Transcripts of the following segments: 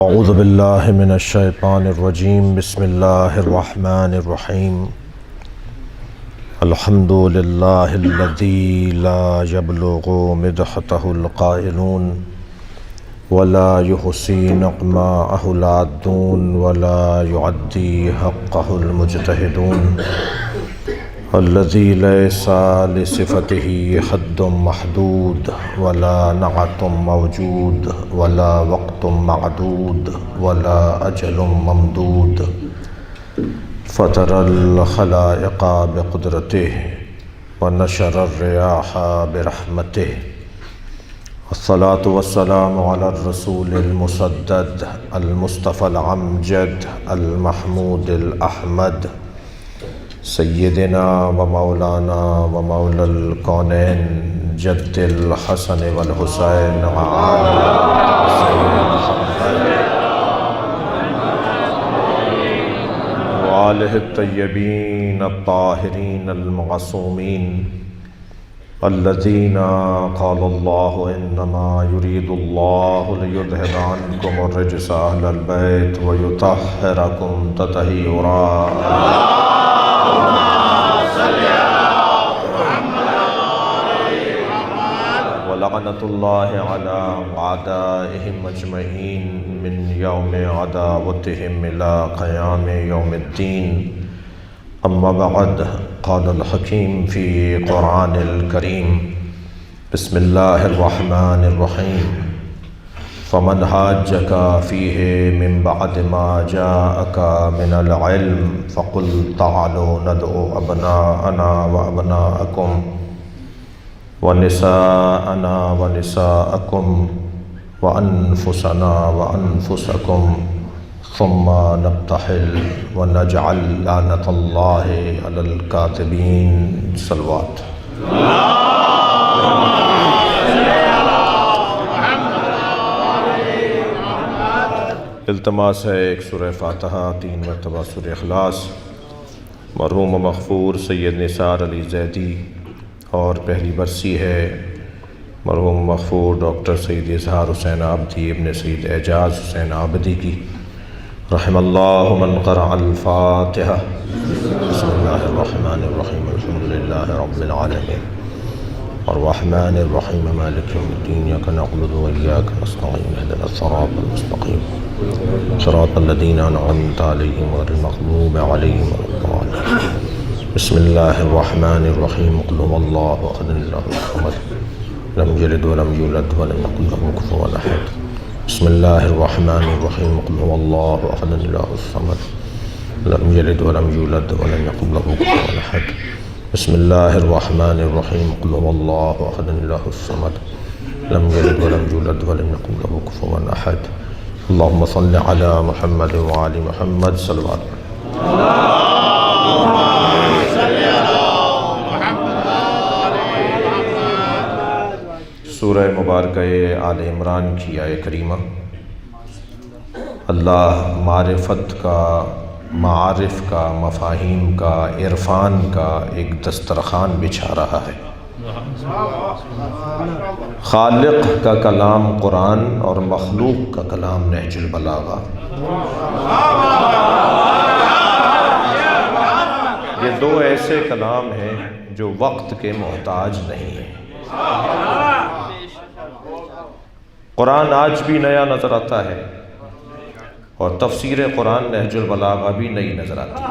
اعوذ باللہ من الشیطان الرجیم بسم اللہ الرحمن الرحیم الحمد للہ الذی لا یبلغ مدحتہ القائلون ولا یحصی نقماءہ العادون ولا یعدی حقہ المجتہدون الذی لیس لصفتہ حد محدود ولا نعت موجود ولا وقت معدود ولا اجل ممدود فطر الخلائق بقدرتہ ونشر الریاح برحمتہ والصلاة والسلام علی الرسول المسدد المصطفى الامجد المحمود الاحمد سیدنا و مولانا و مولا الکونین جد الحسن والحسین وآلہ الطیبین الطاہرین المعصومین الذین قال اللہ انما یرید اللہ لیذہب عنکم الرجس اہل البیت ویطہرکم تطہیرا ولعنة الله على أعدائهم أجمعين من يوم عداوتهم إلى قيام يوم الدين أما بعد قال الحكيم في قرآن الكريم بسم الله الرحمن الرحيم فمن حاجك فيه من بعد ما جاءك من العلم فقل تعالوا ندعو أبناءنا وأبناءكم ونساءنا ونساءكم وأنفسنا وأنفسكم ثم نبتهل ونجعل لعنة الله على الكاذبين صلوات التماس ہے ایک سورہ فاتحہ 3 مرتبہ سورہ اخلاص مرحوم و مغفور سید نثار علی زیدی اور پہلی برسی ہے مرحوم مغفور ڈاکٹر سید اظہار حسین عابدی ابن سید اعجاز حسین عابدی کی رحم اللہ من قرأ الفاتحہ بسم اللہ الرحمن الرحیم الحمدللہ رب العالمین الرحمن الرحیم مالک یوم الدین ایاک نعبد و ایاک نستعین اهدنا الصراط المستقیم صراط الذین انعمت علیہم غیر المغضوب علیہم ولا الضالین بسم اللہ الرحمن الرحیم قل هو اللہ احد اللہ الصمد لم یلد ولم یولد ولم یکن له کفوا احد بسم اللہ الرحمن الرحیم قل هو اللہ احد اللہ الصمد لم یلد ولم یولد ولم یکن له کفوا احد بسم اللہ الرحمن الرحیم قل هو اللہ احد اللہ الصمد لم یلد ولم یولد ولم یکن له کفوا احد اللہم صل علی محمد وعلی محمد صلوات سورہ مبارکہ آل عمران کی آیہ کریمہ اللہ معرفت کا، معارف کا، مفاہیم کا، عرفان کا ایک دسترخوان بچھا رہا ہے۔ خالق کا کلام قرآن اور مخلوق کا کلام نہج البلاغہ، یہ دو ایسے کلام ہیں جو وقت کے محتاج نہیں ہیں۔ قرآن آج بھی نیا نظر آتا ہے اور تفسیر قرآن نہج البلاغہ بھی نئی نظر آتی ہے۔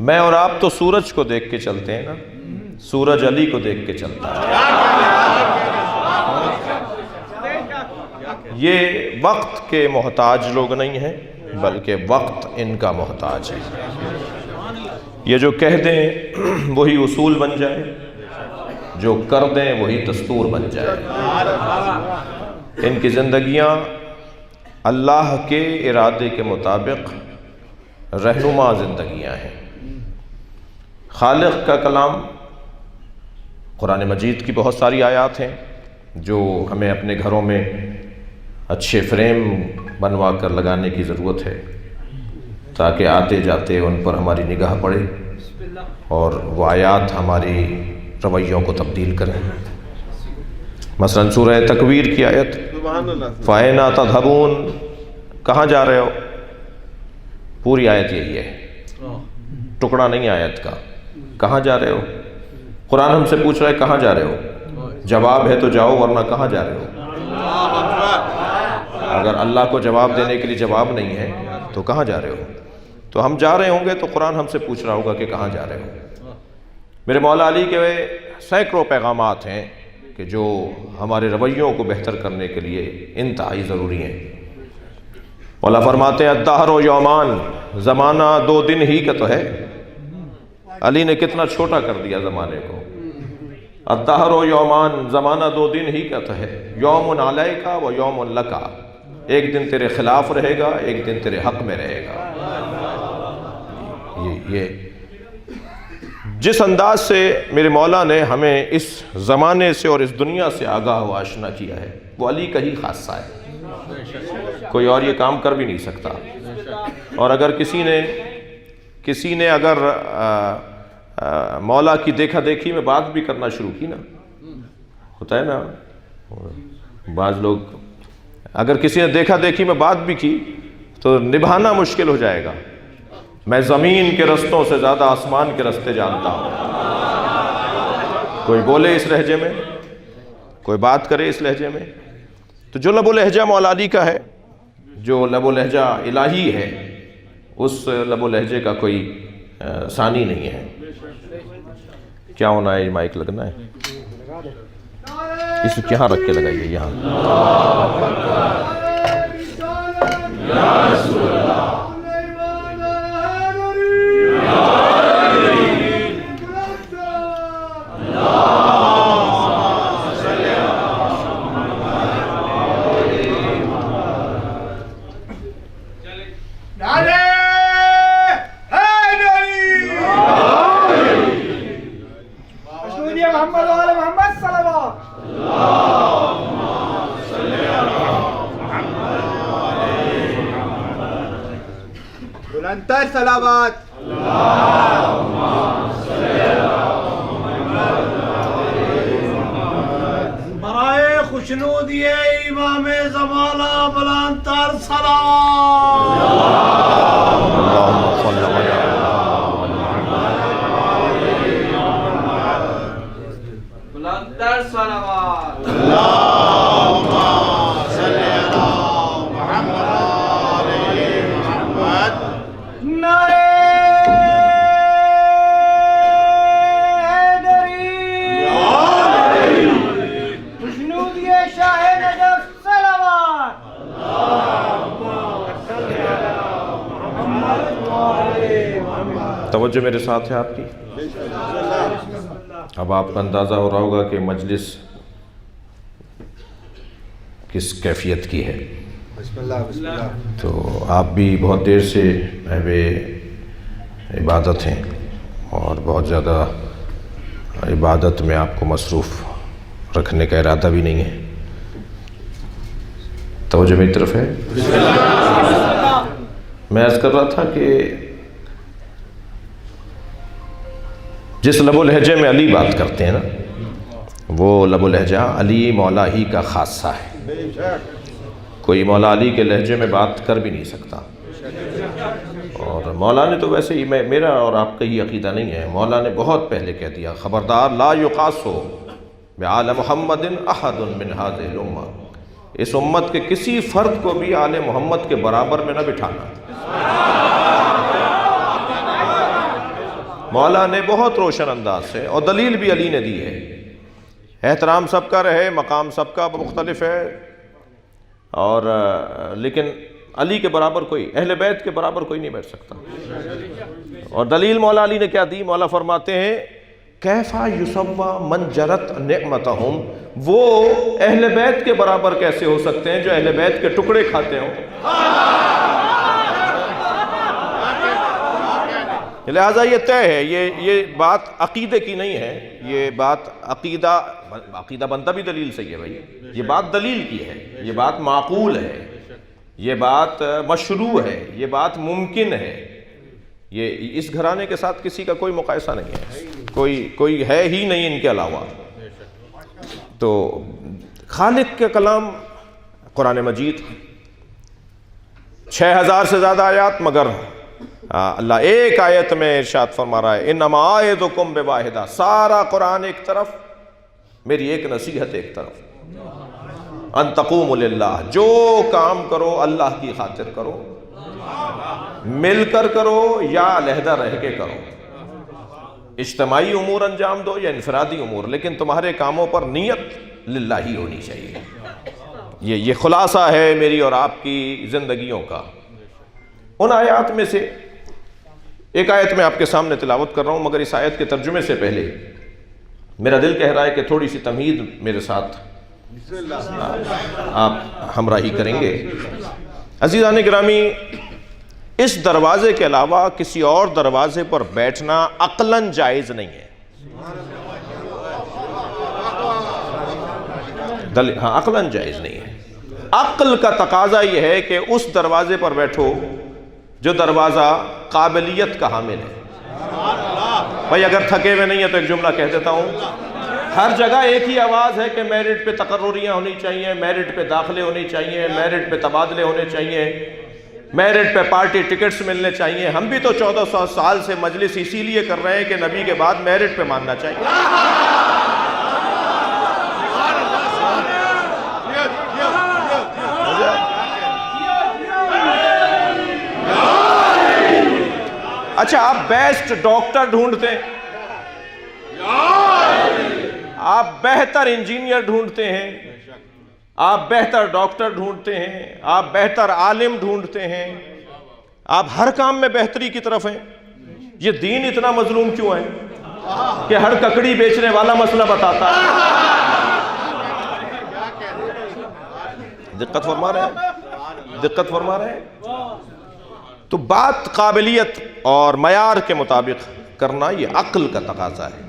میں اور آپ تو سورج کو دیکھ کے چلتے ہیں نا، سورج علی کو دیکھ کے چلتا ہے۔ یہ وقت کے محتاج لوگ نہیں ہیں بلکہ وقت ان کا محتاج ہے۔ یہ جو کہہ دیں وہی اصول بن جائے، جو کر دیں وہی دستور بن جائے۔ ان کی زندگیاں اللہ کے ارادے کے مطابق رہنما زندگیاں ہیں۔ خالق کا کلام قرآن مجید کی بہت ساری آیات ہیں جو ہمیں اپنے گھروں میں اچھے فریم بنوا کر لگانے کی ضرورت ہے تاکہ آتے جاتے ان پر ہماری نگاہ پڑے اور وہ آیات ہماری رویوں کو تبدیل کریں۔ مثلا سورہ تکویر کی آیت فَأَيْنَ تَذْهَبُونَ، کہاں جا رہے ہو؟ پوری آیت یہی ہے، ٹکڑا نہیں آیت کا. کہاں جا رہے ہو؟ قرآن ہم سے پوچھ رہا ہے کہاں جا رہے ہو؟ جواب ہے تو جاؤ، ورنہ کہاں جا رہے ہو؟ اگر اللہ کو جواب دینے کے لیے جواب نہیں ہے تو کہاں جا رہے ہو؟ تو ہم جا رہے ہوں گے تو قرآن ہم سے پوچھ رہا ہوگا کہ کہاں جا رہے ہو. میرے مولا علی کے سینکڑوں پیغامات ہیں کہ جو ہمارے رویوں کو بہتر کرنے کے لیے انتہائی ضروری ہیں. مولا فرماتے ہیں الدہر یومان، زمانہ 2 دن ہی کا تو ہے. علی نے کتنا چھوٹا کر دیا زمانے کو. الدہر یومان، زمانہ 2 دن ہی کا تو ہے. یوم علیک و یوم لک، ایک دن تیرے خلاف رہے گا، ایک دن تیرے حق میں رہے گا. یہ جس انداز سے میرے مولا نے ہمیں اس زمانے سے اور اس دنیا سے آگاہ و آشنا کیا ہے، وہ علی کا ہی خاصہ ہے. کوئی اور یہ کام کر بھی نہیں سکتا. اور اگر کسی نے اگر مولا کی دیکھا دیکھی میں بات بھی کرنا شروع کی نا، ہوتا ہے نا بعض لوگ، اگر کسی نے دیکھا دیکھی میں بات بھی کی تو نبھانا مشکل ہو جائے گا. میں زمین کے رستوں سے زیادہ آسمان کے رستے جانتا ہوں. کوئی بولے اس لہجے میں، کوئی بات کرے اس لہجے میں، تو جو لب و لہجہ مولا علی کا ہے، جو لب و لہجہ الہی ہے، اس لب و لہجے کا کوئی ثانی نہیں ہے. کیا ہونا ہے؟ یہ مائک لگنا ہے، اس کو یہاں رکھ کے لگائیے یہاں. بلندتر صلوات. برائے خوشنودی امام زمانہ بلندتر صلوات. بلندتر صلوات. توجہ میرے ساتھ ہے آپ کی. اب آپ کا اندازہ ہو رہا ہوگا کہ مجلس کس کیفیت کی ہے. تو آپ بھی بہت دیر سے اہل عبادت ہیں اور بہت زیادہ عبادت میں آپ کو مصروف رکھنے کا ارادہ بھی نہیں ہے. توجہ میری طرف ہے. میں عرض کر رہا تھا کہ جس لب و لہجے میں علی بات کرتے ہیں نا، وہ لب و لہجہ علی مولا ہی کا خاصہ ہے. کوئی مولا علی کے لہجے میں بات کر بھی نہیں سکتا. اور مولا نے تو ویسے ہی، میرا اور آپ کا ہی عقیدہ نہیں ہے، مولا نے بہت پہلے کہہ دیا خبردار لا یقاسو بآل محمد احد من هذه الامہ، اس امت کے کسی فرد کو بھی آل محمد کے برابر میں نہ بٹھانا. مولا نے بہت روشن انداز سے، اور دلیل بھی علی نے دی ہے. احترام سب کا رہے، مقام سب کا مختلف ہے، اور لیکن علی کے برابر کوئی، اہل بیت کے برابر کوئی نہیں بیٹھ سکتا. اور دلیل مولا علی نے کیا دی؟ مولا فرماتے ہیں کیفا یسوّا من جرت نعمتہم، وہ اہل بیت کے برابر کیسے ہو سکتے ہیں جو اہل بیت کے ٹکڑے کھاتے ہوں. لہٰذا یہ طے ہے، یہ بات عقیدے کی نہیں ہے، یہ بات عقیدہ بنتا بھی دلیل سے ہی ہے بھائی. یہ بات دلیل کی ہے، یہ بات معقول ہے، یہ بات مشروع ہے، یہ بات ممکن ہے. یہ اس گھرانے کے ساتھ کسی کا کوئی مقایسہ نہیں ہے، کوئی ہے ہی نہیں ان کے علاوہ. تو خالق کا کلام قرآن مجید 6000 سے زیادہ آیات، مگر اللہ ایک آیت میں ارشاد فرما رہا ہے انما اعظکم بواحدہ، سارا قرآن ایک طرف، میری ایک نصیحت ایک طرف، ان تقوموا للہ، جو کام کرو اللہ کی خاطر کرو، مل کر کرو یا علیحدہ رہ کے کرو، اجتماعی امور انجام دو یا انفرادی امور، لیکن تمہارے کاموں پر نیت للہ ہی ہونی چاہیے۔ یہ خلاصہ ہے میری اور آپ کی زندگیوں کا۔ ان آیات میں سے ایک آیت میں آپ کے سامنے تلاوت کر رہا ہوں، مگر اس آیت کے ترجمے سے پہلے میرا دل کہہ رہا ہے کہ تھوڑی سی تمہید میرے ساتھ آپ ہمراہی کریں گے۔ عزیزان گرامی، اس دروازے کے علاوہ کسی اور دروازے پر بیٹھنا عقلاً جائز نہیں ہے۔ ہاں، عقلاً جائز نہیں ہے۔ عقل کا تقاضا یہ ہے کہ اس دروازے پر بیٹھو جو دروازہ قابلیت کا حامل ہے۔ بھائی اگر تھکے ہوئے نہیں ہے تو ایک جملہ کہہ دیتا ہوں، ہر جگہ ایک ہی آواز ہے کہ میرٹ پہ تقرریاں ہونی چاہیے، میرٹ پہ داخلے ہونے چاہیے، میرٹ پہ تبادلے ہونے چاہیے، میرٹ پہ پارٹی ٹکٹس ملنے چاہیے۔ ہم بھی تو 1400 سال سے مجلس اسی لیے کر رہے ہیں کہ نبی کے بعد میرٹ پہ ماننا چاہیے۔ اچھا، آپ بیسٹ ڈاکٹر ڈھونڈتے ہیں، آپ بہتر انجینئر ڈھونڈتے ہیں، آپ بہتر ڈاکٹر ڈھونڈتے ہیں، آپ بہتر عالم ڈھونڈتے ہیں، آپ ہر کام میں بہتری کی طرف ہیں۔ یہ دین اتنا مظلوم کیوں ہے کہ ہر ککڑی بیچنے والا مسئلہ بتاتا ہے؟ دقت فرما رہے ہیں، دقت فرما رہے ہیں۔ تو بات قابلیت اور معیار کے مطابق کرنا یہ عقل کا تقاضا ہے۔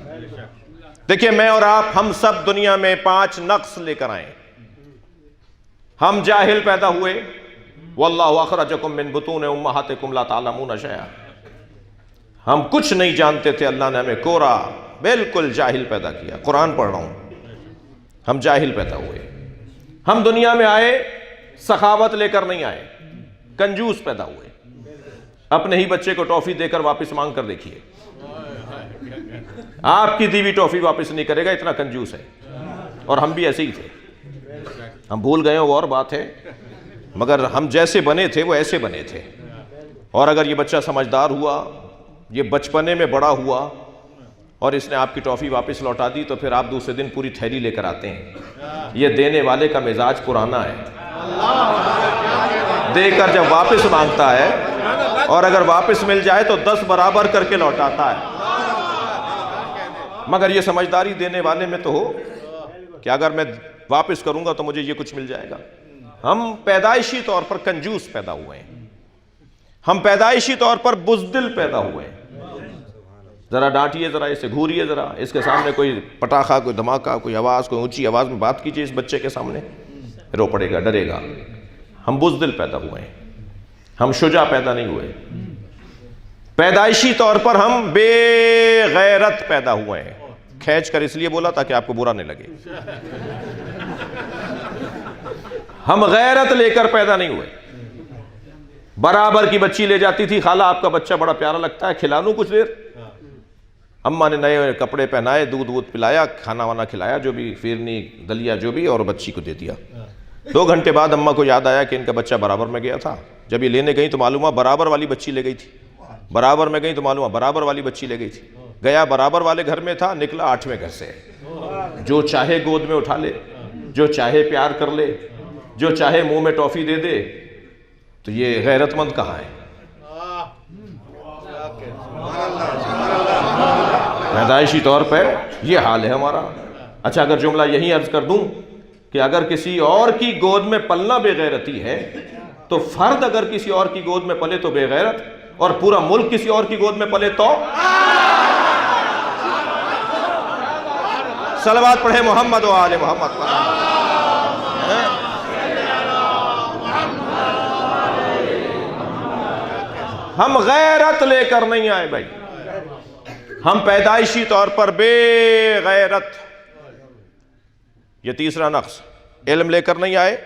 دیکھیں، میں اور آپ ہم سب دنیا میں 5 نقص لے کر آئے۔ ہم جاہل پیدا ہوئے، واللہ اخرجکم من بطون امہاتکم لا تعلمون شیئا، ہم کچھ نہیں جانتے تھے، اللہ نے ہمیں کورا بالکل جاہل پیدا کیا۔ قرآن پڑھ رہا ہوں، ہم جاہل پیدا ہوئے۔ ہم دنیا میں آئے، سخاوت لے کر نہیں آئے، کنجوس پیدا ہوئے۔ اپنے ہی بچے کو ٹافی دے کر واپس مانگ کر دیکھیے، آپ کی دی ہوئی ٹافی واپس نہیں کرے گا، اتنا کنجوس ہے۔ اور ہم بھی ایسے ہی تھے، ہم بھول گئے وہ اور بات ہے، مگر ہم جیسے بنے تھے وہ ایسے بنے تھے۔ اور اگر یہ بچہ سمجھدار ہوا، یہ بچپنے میں بڑا ہوا اور اس نے آپ کی ٹافی واپس لوٹا دی، تو پھر آپ دوسرے دن پوری تھیلی لے کر آتے ہیں۔ یہ دینے والے کا مزاج پرانا ہے، دے کر جب واپس مانگتا ہے اور اگر واپس مل جائے تو 10 برابر کر کے لوٹاتا ہے۔ مگر یہ سمجھداری دینے والے میں تو ہو کہ اگر میں واپس کروں گا تو مجھے یہ کچھ مل جائے گا۔ ہم پیدائشی طور پر کنجوس پیدا ہوئے ہیں، ہم پیدائشی طور پر بزدل پیدا ہوئے ہیں۔ ذرا ڈانٹیے، ذرا اسے گھوریے، ذرا اس کے سامنے کوئی پٹاخہ، کوئی دھماکہ، کوئی آواز، کوئی اونچی آواز میں بات کیجئے اس بچے کے سامنے، رو پڑے گا، ڈرے گا۔ ہم بزدل پیدا ہوئے ہیں، ہم شجاع پیدا نہیں ہوئے۔ پیدائشی طور پر ہم بے غیرت پیدا ہوئے ہیں۔ کھینچ کر اس لیے بولا تاکہ آپ کو برا نہیں لگے۔ ہم غیرت لے کر پیدا نہیں ہوئے۔ برابر کی بچی لے جاتی تھی، خالہ آپ کا بچہ بڑا پیارا لگتا ہے، کھلا لوں کچھ دیر؟ اماں نے نئے کپڑے پہنائے، دودھ پلایا، کھانا وانا کھلایا، جو بھی فیرنی دلیا جو بھی، اور بچی کو دے دیا۔ 2 گھنٹے بعد اماں کو یاد آیا کہ ان کا بچہ برابر میں گیا تھا۔ جب یہ لینے گئی تو معلوم ہوا برابر والی بچی لے گئی تھی، برابر میں گئی تو معلوم ہوا برابر والی بچی لے گئی تھی۔ گیا برابر والے گھر میں تھا، نکلا 8ویں گھر سے۔ جو چاہے گود میں اٹھا لے، جو چاہے پیار کر لے، جو چاہے منہ میں ٹافی دے دے، تو یہ غیرت مند کہاں ہے؟ پیدائشی طور پہ یہ حال ہے ہمارا۔ اچھا، اگر جملہ یہی عرض کر دوں کہ اگر کسی اور کی گود میں پلنا بے غیرتی ہے، تو فرد اگر کسی اور کی گود میں پلے تو بے غیرت، اور پورا ملک کسی اور کی گود میں پلے تو؟ صلوات پڑھے محمد و آل محمد پر۔ ہم غیرت لے کر نہیں آئے بھائی، ہم پیدائشی طور پر بے غیرت۔ یہ تیسرا نقص، علم لے کر نہیں آئے،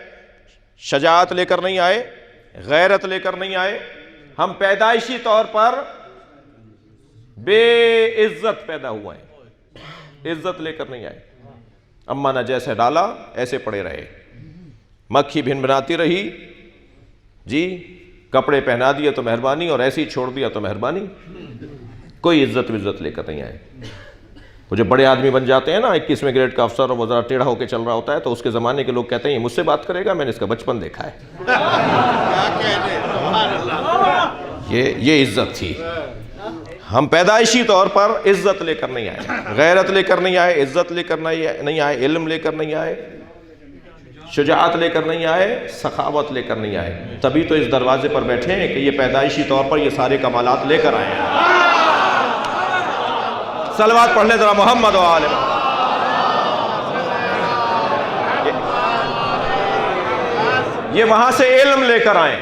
شجاعت لے کر نہیں آئے، غیرت لے کر نہیں آئے، ہم پیدائشی طور پر بے عزت پیدا ہوئے ہیں، عزت لے کر نہیں آئے۔ اماں نے جیسے ڈالا ایسے پڑے رہے، مکھی بھن بناتی رہی، جی کپڑے پہنا دیے تو مہربانی اور ایسے ہی چھوڑ دیا تو مہربانی، کوئی عزت لے کر نہیں آئے۔ وہ جو بڑے آدمی بن جاتے ہیں نا، 21ویں گریڈ کا افسر، اور وہ ذرا ٹیڑھا ہو کے چل رہا ہوتا ہے تو اس کے زمانے کے لوگ کہتے ہیں یہ مجھ سے بات کرے گا، میں نے اس کا بچپن دیکھا ہے۔ یہ عزت تھی۔ ہم پیدائشی طور پر عزت لے کر نہیں آئے، غیرت لے کر نہیں آئے، عزت لے کر نہیں آئے، علم لے کر نہیں آئے، شجاعت لے کر نہیں آئے، سخاوت لے کر نہیں آئے۔ تبھی تو اس دروازے پر بیٹھے ہیں کہ یہ پیدائشی طور پر یہ سارے کمالات لے کر آئے ہیں۔ صلوات پڑھ لیں ذرا محمد و آل محمد۔ یہ وہاں سے علم لے کر آئے۔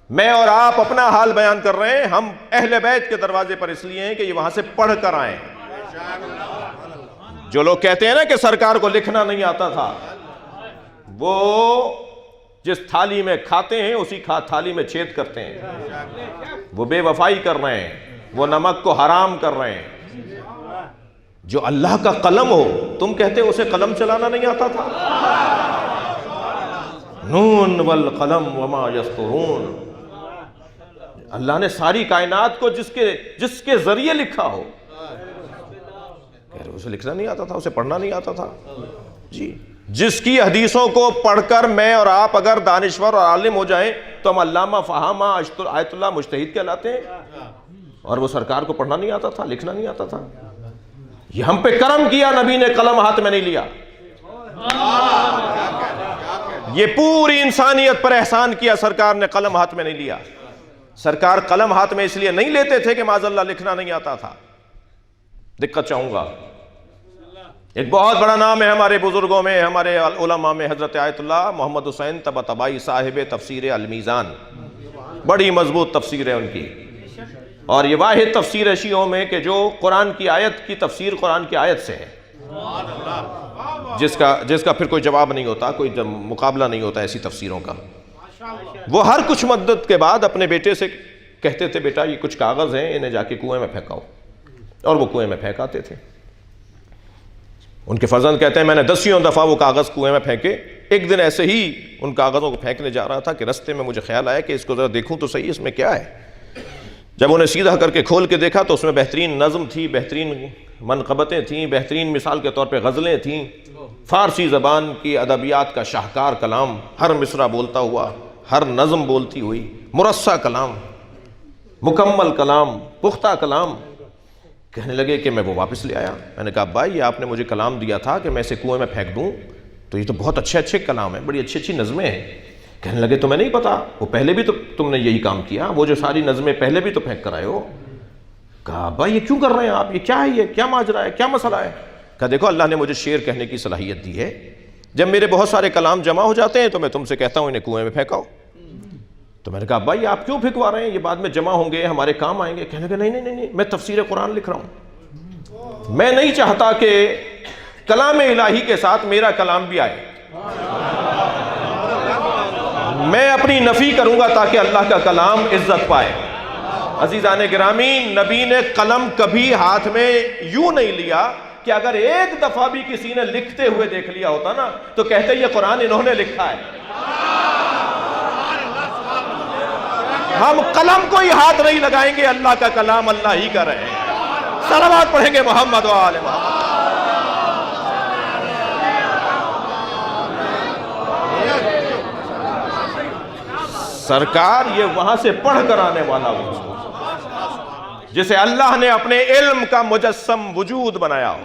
میں اور آپ اپنا حال بیان کر رہے ہیں، ہم اہل بیت کے دروازے پر اس لیے ہیں کہ یہ وہاں سے پڑھ کر آئے۔ جو لوگ کہتے ہیں نا کہ سرکار کو لکھنا نہیں آتا تھا، وہ جس تھالی میں کھاتے ہیں اسی تھالی میں چھید کرتے ہیں، وہ بے وفائی کر رہے ہیں، وہ نمک کو حرام کر رہے ہیں۔ جو اللہ کا قلم ہو، تم کہتے اسے قلم چلانا نہیں آتا تھا؟ نون والقلم وما یسطرون، اللہ نے ساری کائنات کو جس کے ذریعے لکھا ہو، اسے لکھنا نہیں آتا تھا، اسے پڑھنا نہیں آتا تھا۔ جی جس کی حدیثوں کو پڑھ کر میں اور آپ اگر دانشور اور عالم ہو جائیں تو ہم علامہ فہامہ آیت اللہ مجتہد کہلاتے ہیں، اور وہ سرکار کو پڑھنا نہیں آتا تھا، لکھنا نہیں آتا تھا۔ یہ ہم پہ کرم کیا، نبی نے قلم ہاتھ میں نہیں لیا۔ یہ پوری انسانیت پر احسان کیا، سرکار نے قلم ہاتھ میں نہیں لیا۔ سرکار قلم ہاتھ میں اس لیے نہیں لیتے تھے کہ معاذ اللہ لکھنا نہیں آتا تھا۔ دقت چاہوں گا، ایک بہت بڑا نام ہے ہمارے بزرگوں میں، ہمارے علماء میں، حضرت آیت اللہ محمد حسین طباطبائی صاحب تفسیر المیزان، بڑی مضبوط تفسیر ہے ان کی، اور یہ واحد تفسیر ہے شیعوں میں کہ جو قرآن کی آیت کی تفسیر قرآن کی آیت سے ہے، جس کا پھر کوئی جواب نہیں ہوتا، کوئی مقابلہ نہیں ہوتا ایسی تفسیروں کا۔ وہ ہر کچھ مدت کے بعد اپنے بیٹے سے کہتے تھے بیٹا یہ کچھ کاغذ ہیں، انہیں جا کے کنویں میں پھینکاؤ، اور وہ کنویں میں پھینکاتے تھے۔ ان کے فرزند کہتے ہیں میں نے 10 دفعہ وہ کاغذ کنویں میں پھینکے۔ ایک دن ایسے ہی ان کاغذوں کو پھینکنے جا رہا تھا کہ رستے میں مجھے خیال آیا کہ اس کو ذرا دیکھوں تو صحیح اس میں کیا ہے۔ جب انہیں سیدھا کر کے کھول کے دیکھا تو اس میں بہترین نظم تھی، بہترین منقبتیں تھیں، بہترین مثال کے طور پہ غزلیں تھیں، فارسی زبان کی ادبیات کا شاہکار کلام، ہر مصرع بولتا ہوا، ہر نظم بولتی ہوئی، مرصع کلام، مکمل کلام، پختہ کلام۔ کہنے لگے کہ میں وہ واپس لے آیا۔ میں نے کہا بھائی یہ آپ نے مجھے کلام دیا تھا کہ میں اسے کنویں میں پھینک دوں، تو یہ تو بہت اچھے کلام ہیں، بڑی اچھی نظمیں ہیں۔ کہنے لگے تمہیں نہیں پتا، وہ پہلے بھی تو تم نے یہی کام کیا، وہ جو ساری نظمیں پہلے بھی تو پھینک کر آئے ہو۔ کہا بھائی یہ کیوں کر رہے ہیں آپ، یہ کیا ہے، یہ کیا ماجرا ہے، کیا مسئلہ ہے؟ کہا دیکھو اللہ نے مجھے شعر کہنے کی صلاحیت دی ہے، جب میرے بہت سارے کلام جمع ہو جاتے ہیں تو میں تم سے کہتا ہوں انہیں کنویں میں پھینکاؤ۔ تو میں نے کہا بھائی آپ کیوں پھینکوا رہے ہیں، یہ بعد میں جمع ہوں گے، ہمارے کام آئیں گے۔ کہنے لگے نہیں، میں تفسیر قرآن لکھ رہا ہوں، میں نہیں چاہتا کہ کلام الہی کے ساتھ میرا کلام بھی آئے، میں اپنی نفی کروں گا تاکہ اللہ کا کلام عزت پائے۔ عزیزان گرامی، نبی نے قلم کبھی ہاتھ میں یوں نہیں لیا کہ اگر ایک دفعہ بھی کسی نے لکھتے ہوئے دیکھ لیا ہوتا نا تو کہتے یہ قرآن انہوں نے لکھا ہے۔ ہم قلم کو ہی ہاتھ نہیں لگائیں گے، اللہ کا کلام اللہ ہی کا رہے۔ صلوات پڑھیں گے محمد و آل محمد۔ سرکار یہ وہاں سے پڑھ کر آنے والا وہ جسے اللہ نے اپنے علم کا مجسم وجود بنایا ہو۔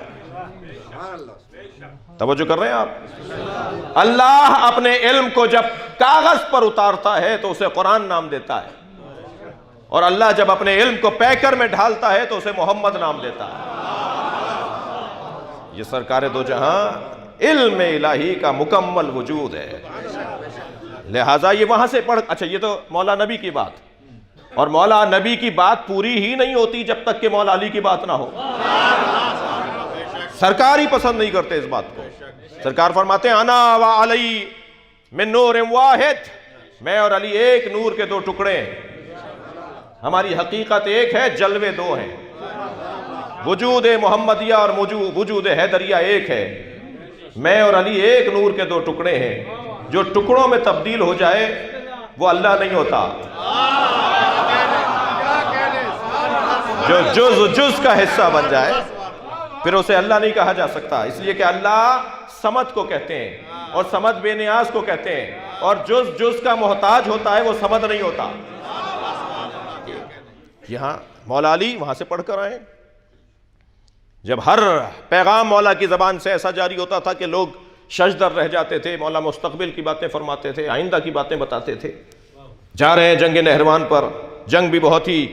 توجہ کر رہے ہیں آپ؟ اللہ اپنے علم کو جب کاغذ پر اتارتا ہے تو اسے قرآن نام دیتا ہے، اور اللہ جب اپنے علم کو پیکر میں ڈھالتا ہے تو اسے محمد نام دیتا ہے۔ یہ سرکار دو جہاں علم الہی کا مکمل وجود ہے، لہٰذا یہ وہاں سے پڑھ۔ اچھا یہ تو مولا نبی کی بات، اور مولا نبی کی بات پوری ہی نہیں ہوتی جب تک کہ مولا علی کی بات نہ ہو۔ سرکار ہی پسند نہیں کرتے اس بات کو۔ سرکار فرماتے ہیں انا و علی، من نور واحد، میں اور علی ایک نور کے دو ٹکڑے ہیں، ہماری حقیقت ایک ہے، جلوے دو ہیں، وجود محمدیہ اور وجود حیدریہ ایک ہے، میں اور علی ایک نور کے دو ٹکڑے ہیں، جو ٹکڑوں میں تبدیل ہو جائے وہ اللہ نہیں ہوتا، جو جز کا حصہ بن جائے پھر اسے اللہ نہیں کہا جا سکتا، اس لیے کہ اللہ صمد کو کہتے ہیں اور صمد بے نیاز کو کہتے ہیں، اور جز کا محتاج ہوتا ہے وہ صمد نہیں ہوتا۔ یہاں مولا علی وہاں سے پڑھ کر آئے، جب ہر پیغام مولا کی زبان سے ایسا جاری ہوتا تھا کہ لوگ ششدر رہ جاتے تھے، مولا مستقبل کی باتیں فرماتے تھے، آئندہ کی باتیں بتاتے تھے۔ جا رہے ہیں جنگ نہروان پر، جنگ بھی بہت ہی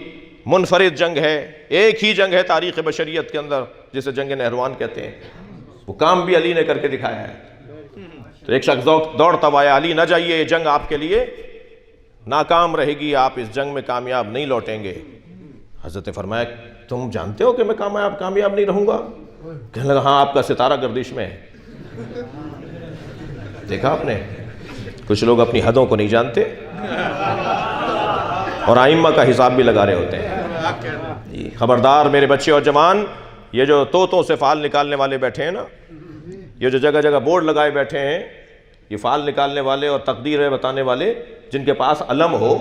منفرد جنگ ہے، ایک ہی جنگ ہے تاریخ بشریت کے اندر جسے جنگ نہروان کہتے ہیں، وہ کام بھی علی نے کر کے دکھایا ہے۔ تو ایک شخص دوڑتا ہوا ہے، علی نہ جائیے، یہ جنگ آپ کے لیے ناکام رہے گی، آپ اس جنگ میں کامیاب نہیں لوٹیں گے۔ حضرت نے فرمایا تم جانتے ہو کہ میں کامیاب نہیں رہوں گا؟ کہنے لگا ہاں آپ کا ستارہ گردش میں ہے۔ دیکھا آپ نے، کچھ لوگ اپنی حدوں کو نہیں جانتے اور ائمہ کا حساب بھی لگا رہے ہوتے ہیں۔ خبردار میرے بچے اور جوان، یہ جو طوطوں سے فال نکالنے والے بیٹھے ہیں نا، یہ جو جگہ جگہ بورڈ لگائے بیٹھے ہیں، یہ فال نکالنے والے اور تقدیریں بتانے والے، جن کے پاس علم ہو،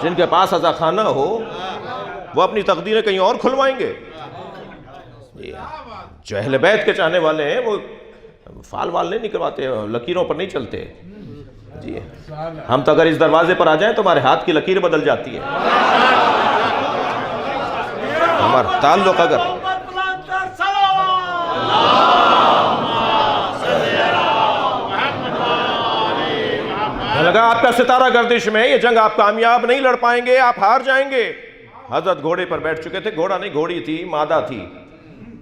جن کے پاس عزاخانہ ہو، وہ اپنی تقدیریں کہیں اور کھلوائیں گے۔ جو اہل بیت کے چاہنے والے ہیں وہ فال وال نہیں نکلواتے، لکیروں پر نہیں چلتے۔ جی ہم تو اگر اس دروازے پر آ جائیں تو ہمارے ہاتھ کی لکیر بدل جاتی ہے، ہمارا تعلق اگر لگا آپ کا ستارہ گردش میں، یہ جنگ آپ کامیاب نہیں لڑ پائیں گے، آپ ہار جائیں گے۔ حضرت گھوڑے پر بیٹھ چکے تھے، گھوڑا نہیں گھوڑی تھی، مادہ تھی،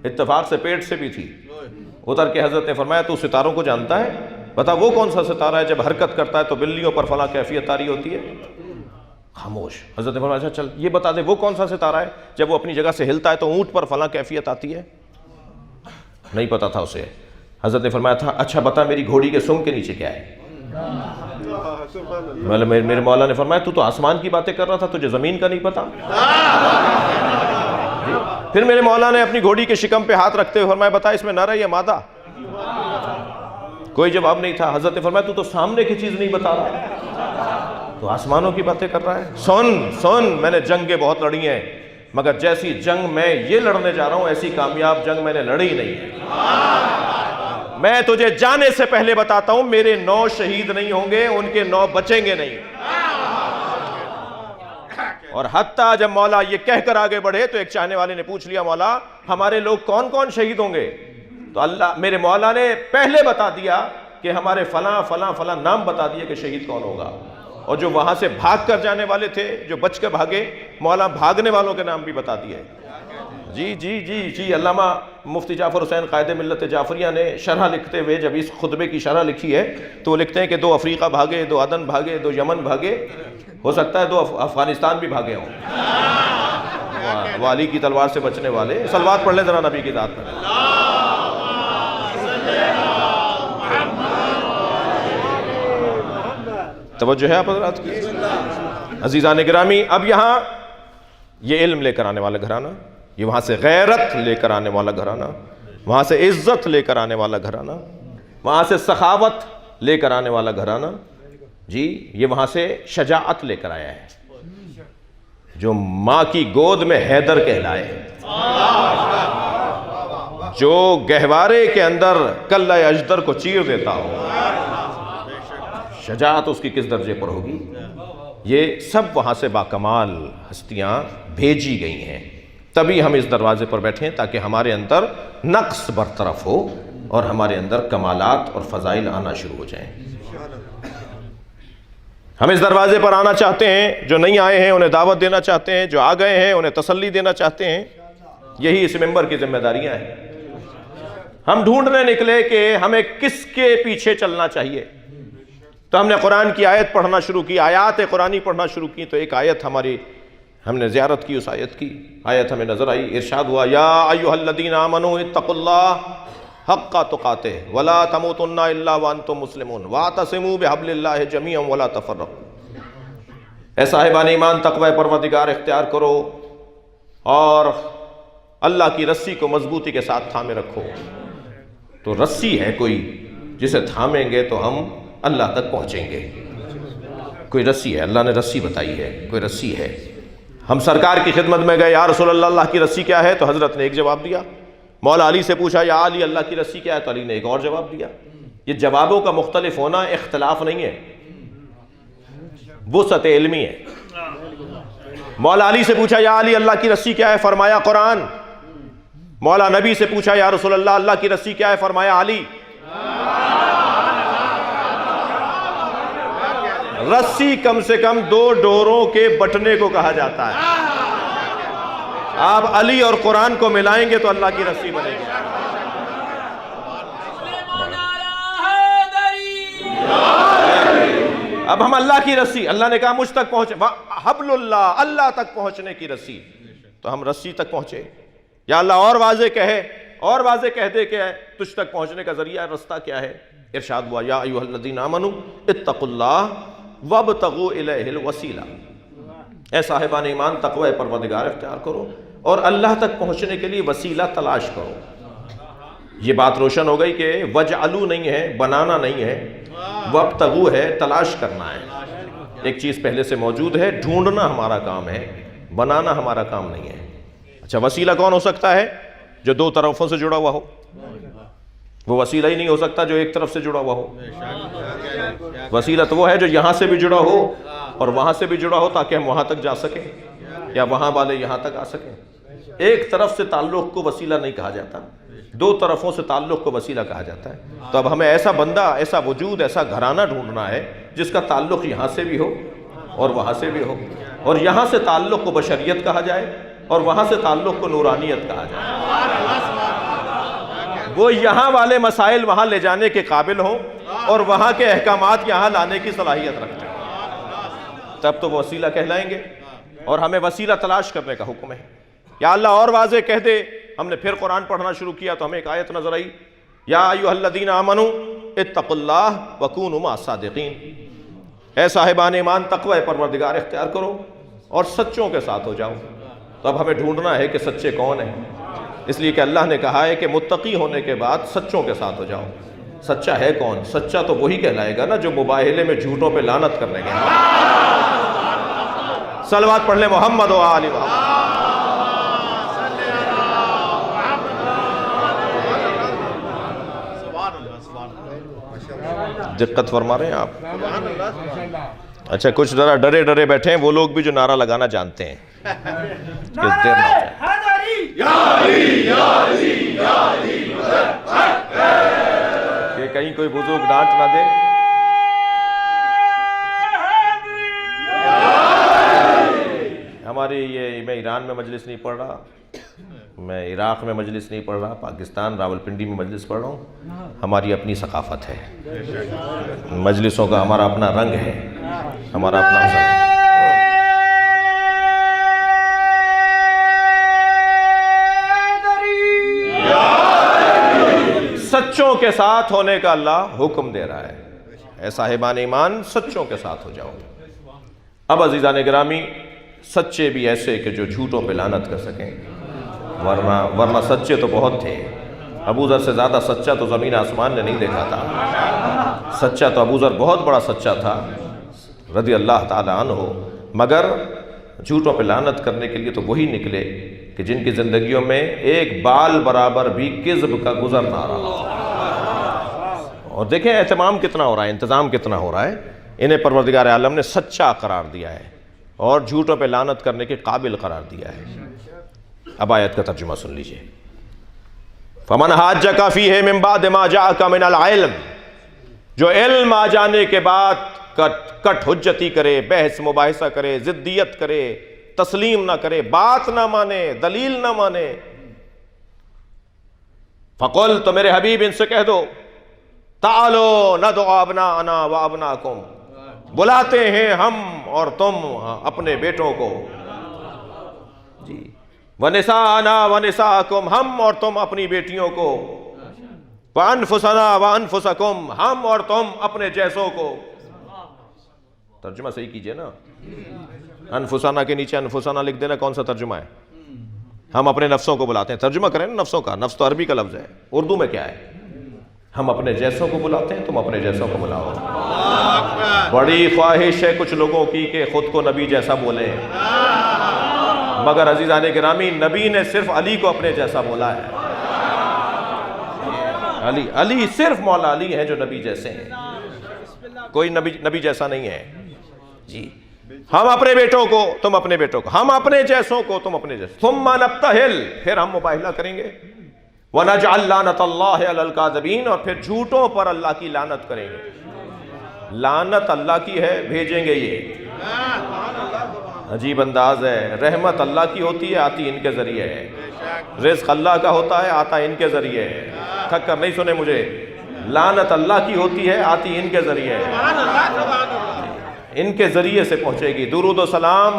اتفاق سے پیٹ سے بھی تھی۔ اتر کے حضرت نے فرمایا تو ستاروں کو جانتا ہے؟ بتا وہ کون سا ستارہ ہے جب حرکت کرتا ہے تو بلیوں پر فلاں کیفیت طاری ہوتی ہے؟ خاموش۔ حضرت نے فرمایا چل یہ بتا دے وہ کون سا ستارہ ہے جب وہ اپنی جگہ سے ہلتا ہے تو اونٹ پر فلاں کیفیت آتی ہے؟ نہیں پتا تھا اسے۔ حضرت نے فرمایا تھا اچھا بتا میری گھوڑی کے سنگ کے نیچے کیا ہے؟ میرے مولا نے فرمایا تو آسمان کی باتیں کر رہا تھا، تجھے زمین کا نہیں پتا؟ پھر میرے مولا نے اپنی گھوڑی کے شکم پہ ہاتھ رکھتے ہوئے فرمایا بتا اس میں نر ہے یا مادہ؟ کوئی جواب نہیں تھا۔ حضرت نے فرمایا تو سامنے کی چیز نہیں بتا رہا، تو آسمانوں کی باتیں کر رہا ہے۔ سن میں نے جنگیں بہت لڑی ہیں، مگر جیسی جنگ میں یہ لڑنے جا رہا ہوں ایسی کامیاب جنگ میں نے لڑی نہیں ہے۔ میں تجھے جانے سے پہلے بتاتا ہوں میرے 9 شہید نہیں ہوں گے، ان کے 9 بچیں گے نہیں۔ اور حتیٰ جب مولا یہ کہہ کر آگے بڑھے تو ایک چاہنے والے نے پوچھ لیا مولا ہمارے لوگ کون کون شہید ہوں گے؟ تو اللہ میرے مولا نے پہلے بتا دیا کہ ہمارے فلاں فلاں فلاں نام بتا دیا کہ شہید کون ہوگا، اور جو وہاں سے بھاگ کر جانے والے تھے جو بچ کر بھاگے مولا بھاگنے والوں کے نام بھی بتا دیے۔ جی علامہ مفتی جعفر حسین قائد ملت جعفریہ نے شرح لکھتے ہوئے جب اس خطبے کی شرح لکھی ہے تو وہ لکھتے ہیں کہ 2 افریقہ بھاگے، 2 عدن بھاگے، 2 یمن بھاگے، ہو سکتا ہے 2 افغانستان بھی بھاگے ہوں۔ وہ علی کی تلوار سے بچنے والے۔ صلوات پڑھ لیں ذرا نبی کی ذات پر۔ توجہ ہے آپ حضرات کی؟ عزیزان گرامی، اب یہاں یہ علم لے کر آنے والا گھرانہ، یہ وہاں سے غیرت لے کر آنے والا گھرانہ، وہاں سے عزت لے کر آنے والا گھرانہ، وہاں سے سخاوت لے کر آنے والا گھرانہ، جی یہ وہاں سے شجاعت لے کر آیا ہے، جو ماں کی گود میں حیدر کہلائے، جو گہوارے کے اندر کلہ اجدر کو چیر دیتا ہو۔ شجاعت اس کی کس درجے پر ہوگی؟ یہ سب وہاں سے باکمال ہستیاں بھیجی گئی ہیں، تبھی ہم اس دروازے پر بیٹھیں تاکہ ہمارے اندر نقص برطرف ہو اور ہمارے اندر کمالات اور فضائل آنا شروع ہو جائیں۔ ہم اس دروازے پر آنا چاہتے ہیں، جو نہیں آئے ہیں انہیں دعوت دینا چاہتے ہیں، جو آ گئے ہیں انہیں تسلی دینا چاہتے ہیں، یہی اس ممبر کی ذمہ داریاں ہیں۔ ہم ڈھونڈنے نکلے کہ ہمیں کس کے پیچھے چلنا چاہیے، تو ہم نے قرآن کی آیت پڑھنا شروع کی، آیات قرآنی پڑھنا شروع کی، تو ایک آیت ہم نے زیارت کی، اس آیت کی آیت ہمیں نظر آئی، ارشاد ہوا یا ایھا الذین آمنوا اتقوا اللہ حق تقاتہ ولا تموتن الا وانتم مسلمون واعتصموا بحبل اللہ جمیعا ولا تفرقوا۔ اے صاحبان ایمان تقوی پروردگار اختیار کرو اور اللہ کی رسی کو مضبوطی کے ساتھ تھامے رکھو۔ تو رسی ہے کوئی جسے تھامیں گے تو ہم اللہ تک پہنچیں گے، کوئی رسی ہے، اللہ نے رسی بتائی ہے، کوئی رسی ہے۔ ہم سرکار کی خدمت میں گئے، یا رسول اللہ، اللہ کی رسی کیا ہے؟ تو حضرت نے ایک جواب دیا۔ مولا علی سے پوچھا، یا علی اللہ کی رسی کیا ہے؟ تو علی نے ایک اور جواب دیا۔ یہ جوابوں کا مختلف ہونا اختلاف نہیں ہے، وسعت علمی ہے۔ مولا علی سے پوچھا، یا علی اللہ کی رسی کیا ہے؟ فرمایا قرآن۔ مولا نبی سے پوچھا، یا رسول اللہ اللہ کی رسی کیا ہے؟ فرمایا علی۔ رسی کم سے کم 2 ڈوروں کے بٹنے کو کہا جاتا ہے۔ آپ علی اور قرآن کو ملائیں گے تو اللہ کی رسی بنے گی۔ اب ہم اللہ کی رسی، اللہ نے کہا مجھ تک پہنچے، حبل اللہ، اللہ تک پہنچنے کی رسی، تو ہم رسی تک پہنچے۔ یا اللہ اور واضح کہے، اور واضح کہہ دے کہ تجھ تک پہنچنے کا ذریعہ رستہ کیا ہے؟ ارشاد ہوا، یا ایھا الذین آمنوا اتقوا اللہ وابتغوا الیہ الوسیلہ۔ اے صاحبان ایمان تقوی پروردگار اختیار کرو اور اللہ تک پہنچنے کے لیے وسیلہ تلاش کرو۔ یہ بات روشن ہو گئی کہ وجعلوا نہیں ہے، بنانا نہیں ہے، وابتغوا ہے، تلاش کرنا ہے۔ ایک چیز پہلے سے موجود ہے، ڈھونڈنا ہمارا کام ہے، بنانا ہمارا کام نہیں ہے۔ اچھا وسیلہ کون ہو سکتا ہے؟ جو 2 طرفوں سے جڑا ہوا ہو۔ وہ وسیلہ ہی نہیں ہو سکتا جو ایک طرف سے جڑا ہوا ہو۔ وسیلہ تو وہ ہے جو یہاں سے بھی جڑا ہو اور وہاں سے بھی جڑا ہو تاکہ ہم وہاں تک جا سکیں یا وہاں والے یہاں تک آ سکیں۔ ایک طرف سے تعلق کو وسیلہ نہیں کہا جاتا، 2 طرفوں سے تعلق کو وسیلہ کہا جاتا ہے۔ تو اب ہمیں ایسا بندہ، ایسا وجود، ایسا گھرانہ ڈھونڈنا ہے جس کا تعلق یہاں سے بھی ہو اور وہاں سے بھی ہو، اور یہاں سے تعلق کو بشریت کہا جائے اور وہاں سے تعلق کو نورانیت کہا جائے۔ وہ یہاں والے مسائل وہاں لے جانے کے قابل ہوں اور وہاں کے احکامات یہاں لانے کی صلاحیت رکھتے ہیں، تب تو وہ وسیلہ کہلائیں گے۔ اور ہمیں وسیلہ تلاش کرنے کا حکم ہے۔ یا اللہ اور واضح کہہ دے۔ ہم نے پھر قرآن پڑھنا شروع کیا تو ہمیں ایک آیت نظر آئی، یا ایھا الذین آمنوا اتقوا اللہ وکونوا مع الصادقین۔ اے صاحبان ایمان تقوی پروردگار اختیار کرو اور سچوں کے ساتھ ہو جاؤ۔ تو اب ہمیں ڈھونڈنا ہے کہ سچے کون ہیں، اس لیے کہ اللہ نے کہا ہے کہ متقی ہونے کے بعد سچوں کے ساتھ ہو جاؤ۔ سچا ہے کون؟ سچا تو وہی کہلائے گا نا جو مباہلے میں جھوٹوں پہ لعنت کرنے گیا۔ صلوات پڑھ لیں محمد و آل محمد۔ دقت فرما رہے ہیں آپ؟ اچھا کچھ ذرا ڈرے ڈرے بیٹھے ہیں وہ لوگ بھی جو نعرہ لگانا جانتے ہیں کہ دیر نہ کہ کہیں کوئی بزرگ ڈانٹ نہ دے۔ ہماری یہ، میں ایران میں مجلس نہیں پڑھ رہا، میں عراق میں مجلس نہیں پڑھ رہا، پاکستان راولپنڈی میں مجلس پڑھ رہا ہوں۔ ہماری اپنی ثقافت ہے، مجلسوں کا ہمارا اپنا رنگ ہے، ہمارا اپنا رنگ ہے۔ سچوں کے ساتھ ہونے کا اللہ حکم دے رہا ہے۔ اے صاحبان ایمان سچوں کے ساتھ ہو جاؤ۔ اب عزیزان گرامی، سچے بھی ایسے کہ جو جھوٹوں پہ لعنت کر سکیں، ورنہ سچے تو بہت تھے۔ ابو ذر سے زیادہ سچا تو زمین آسمان نے نہیں دیکھا تھا۔ سچا تو ابو ذر بہت بڑا سچا تھا رضی اللہ تعالی عنہ، مگر جھوٹوں پہ لعنت کرنے کے لیے تو وہی نکلے کہ جن کی زندگیوں میں ایک بال برابر بھی کذب کا گزر نہ رہا۔ اور دیکھیں اہتمام کتنا ہو رہا ہے، انتظام کتنا ہو رہا ہے۔ انہیں پروردگار عالم نے سچا قرار دیا ہے اور جھوٹوں پہ لعنت کرنے کے قابل قرار دیا ہے۔ اب آیت کا ترجمہ سن لیجئے۔ فَمَنْ حَاجَّكَ فِيهِ مِنْ بَعْدِ مَا جَاءَكَ مِنَ الْعِلْمِ، جو علم آ جانے کے بعد کٹ حجتی کرے، بحث مباحثہ کرے، ضدیت کرے، تسلیم نہ کرے، بات نہ مانے، دلیل نہ مانے، فَقُلْ، تو میرے حبیب ان سے کہہ دو، تَعَالُوا نَدْعُ أَبْنَاءَنَا وَأَبْنَاءَكُمْ، بلاتے ہیں ہم اور تم اپنے بیٹوں کو، جی، وَنِسَاءَنَا وَنِسَاءَكُمْ، ہم اور تم اپنی بیٹیوں کو، وَأَنفُسَنَا وَأَنفُسَكُمْ، ہم اور تم اپنے جیسوں کو. ترجمہ صحیح کیجئے نا. انفسانہ کے نیچے انفسانہ لکھ دینا کون سا ترجمہ ہے؟ ہم اپنے نفسوں کو بلاتے ہیں. ترجمہ کریں نا نفسوں کا. نفس تو عربی کا لفظ ہے، اردو میں کیا ہے؟ ہم اپنے جیسوں کو بلاتے ہیں، تم اپنے جیسوں کو بلاؤ. بڑی خواہش ہے کچھ لوگوں کی کہ خود کو نبی جیسا بولیں، مگر عزیزان گرامی نبی نے صرف علی کو اپنے جیسا بولا ہے. علی صرف مولا علی ہیں جو نبی جیسے ہیں، کوئی نبی جیسا نہیں ہے. جی ہم اپنے بیٹوں کو، تم اپنے بیٹوں کو، ہم اپنے جیسوں کو، تم اپنے جیسوں. ثم نبتہل، پھر ہم مباہلہ کریں گے. وَنَجْعَلْ لَعْنَتَ اللَّهِ عَلَى الْكَاذِبِينَ، اور پھر جھوٹوں پر اللہ کی لعنت کریں گے. لعنت اللہ کی ہے، بھیجیں گے. یہ عجیب انداز ہے. رحمت اللہ کی ہوتی ہے، آتی ان کے ذریعے ہے. رزق اللہ کا ہوتا ہے، آتا ان کے ذریعے ہے. تھک کر نہیں سنے مجھے. لعنت اللہ کی ہوتی ہے، آتی ان کے ذریعے ہے. ان کے ذریعے سے پہنچے گی. درود و سلام،